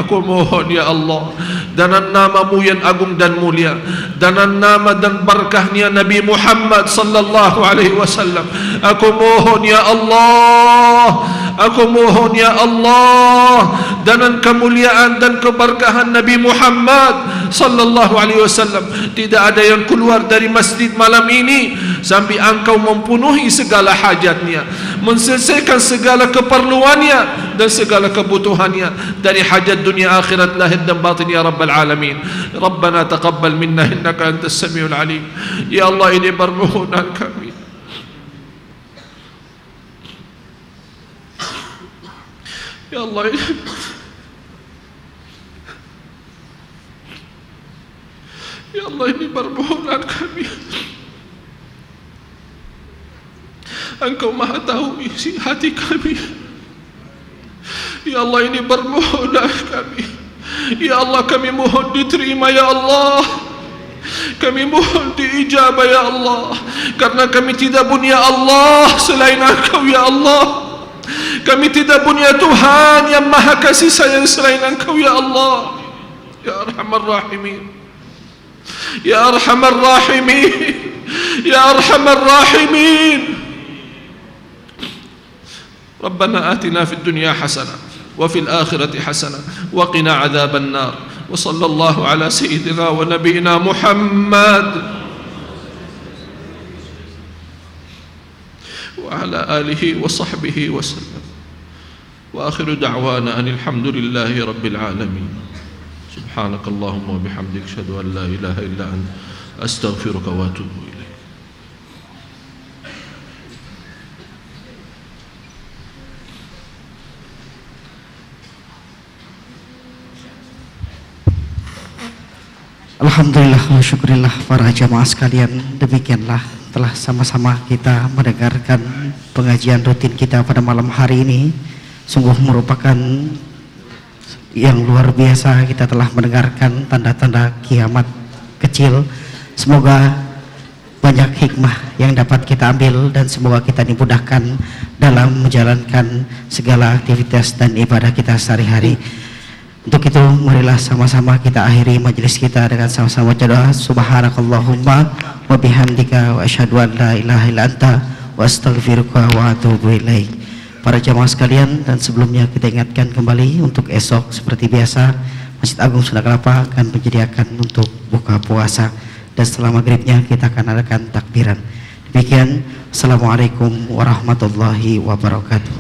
Aku mohon ya Allah, dengan nama-Mu yang agung dan mulia, dengan nama dan berkahnya Nabi Muhammad sallallahu alaihi wasallam, aku mohon ya Allah, aku mohon ya Allah, dengan kemuliaan dan keberkahan Nabi Muhammad sallallahu alaihi wasallam, tidak ada yang keluar dari masjid malam ini sampai Engkau mempenuhi segala hajatnya, menyelesaikan segala keperluannya dan segala kebutuhannya dari hajat dunia akhirat lahir dan batin ya Rabbal Alamin. Rabbana taqabbal minna innaka antas samiul alim. Ya Allah, ini permohonan kami. Ya Allah, ya Allah, ini permohonan kami. Engkau Maha tahu isi hati kami. Ya Allah, ini permohonan kami. Ya Allah, kami mohon diterima ya Allah, kami mohon diijabah ya Allah, karena kami tidak punya Allah selain Engkau ya Allah. Kami tidak punya Tuhan yang Maha kasih sayang selain Engkau ya Allah. Ya Arhamar Rahimin, Ya Arhamar Rahimin, Ya Arhamar Rahimin. Rabbana atina fid dunya hasanah wa fil akhirati hasanah wa qina adzaban nar. Wa sallallahu ala sayyidina wa nabiyyina Muhammad wa ala alihi wa sahbihi wa sallam. Wa akhiru da'wana anil hamdulillahi rabbil alamin. Subhanakallahumma wa bihamdika asyhadu an la ilaha illa anta astaghfiruka wa atubu ilaik. Alhamdulillah wa syukurillah para jamaah sekalian, demikianlah telah sama-sama kita mendengarkan pengajian rutin kita pada malam hari ini. Sungguh merupakan yang luar biasa, kita telah mendengarkan tanda-tanda kiamat kecil. Semoga banyak hikmah yang dapat kita ambil dan semoga kita dimudahkan dalam menjalankan segala aktivitas dan ibadah kita sehari-hari. Untuk itu marilah sama-sama kita akhiri majelis kita dengan sama-sama doa. Subhanakallahumma wa bihamdika wa asyhadu an la ilaha illa anta wa astaghfiruka wa atubu ilaik. Para jamaah sekalian, dan sebelumnya kita ingatkan kembali untuk esok seperti biasa Masjid Agung Sunda Kelapa akan menyediakan untuk buka puasa, dan setelah maghribnya kita akan adakan takbiran. Demikian, Assalamualaikum warahmatullahi wabarakatuh.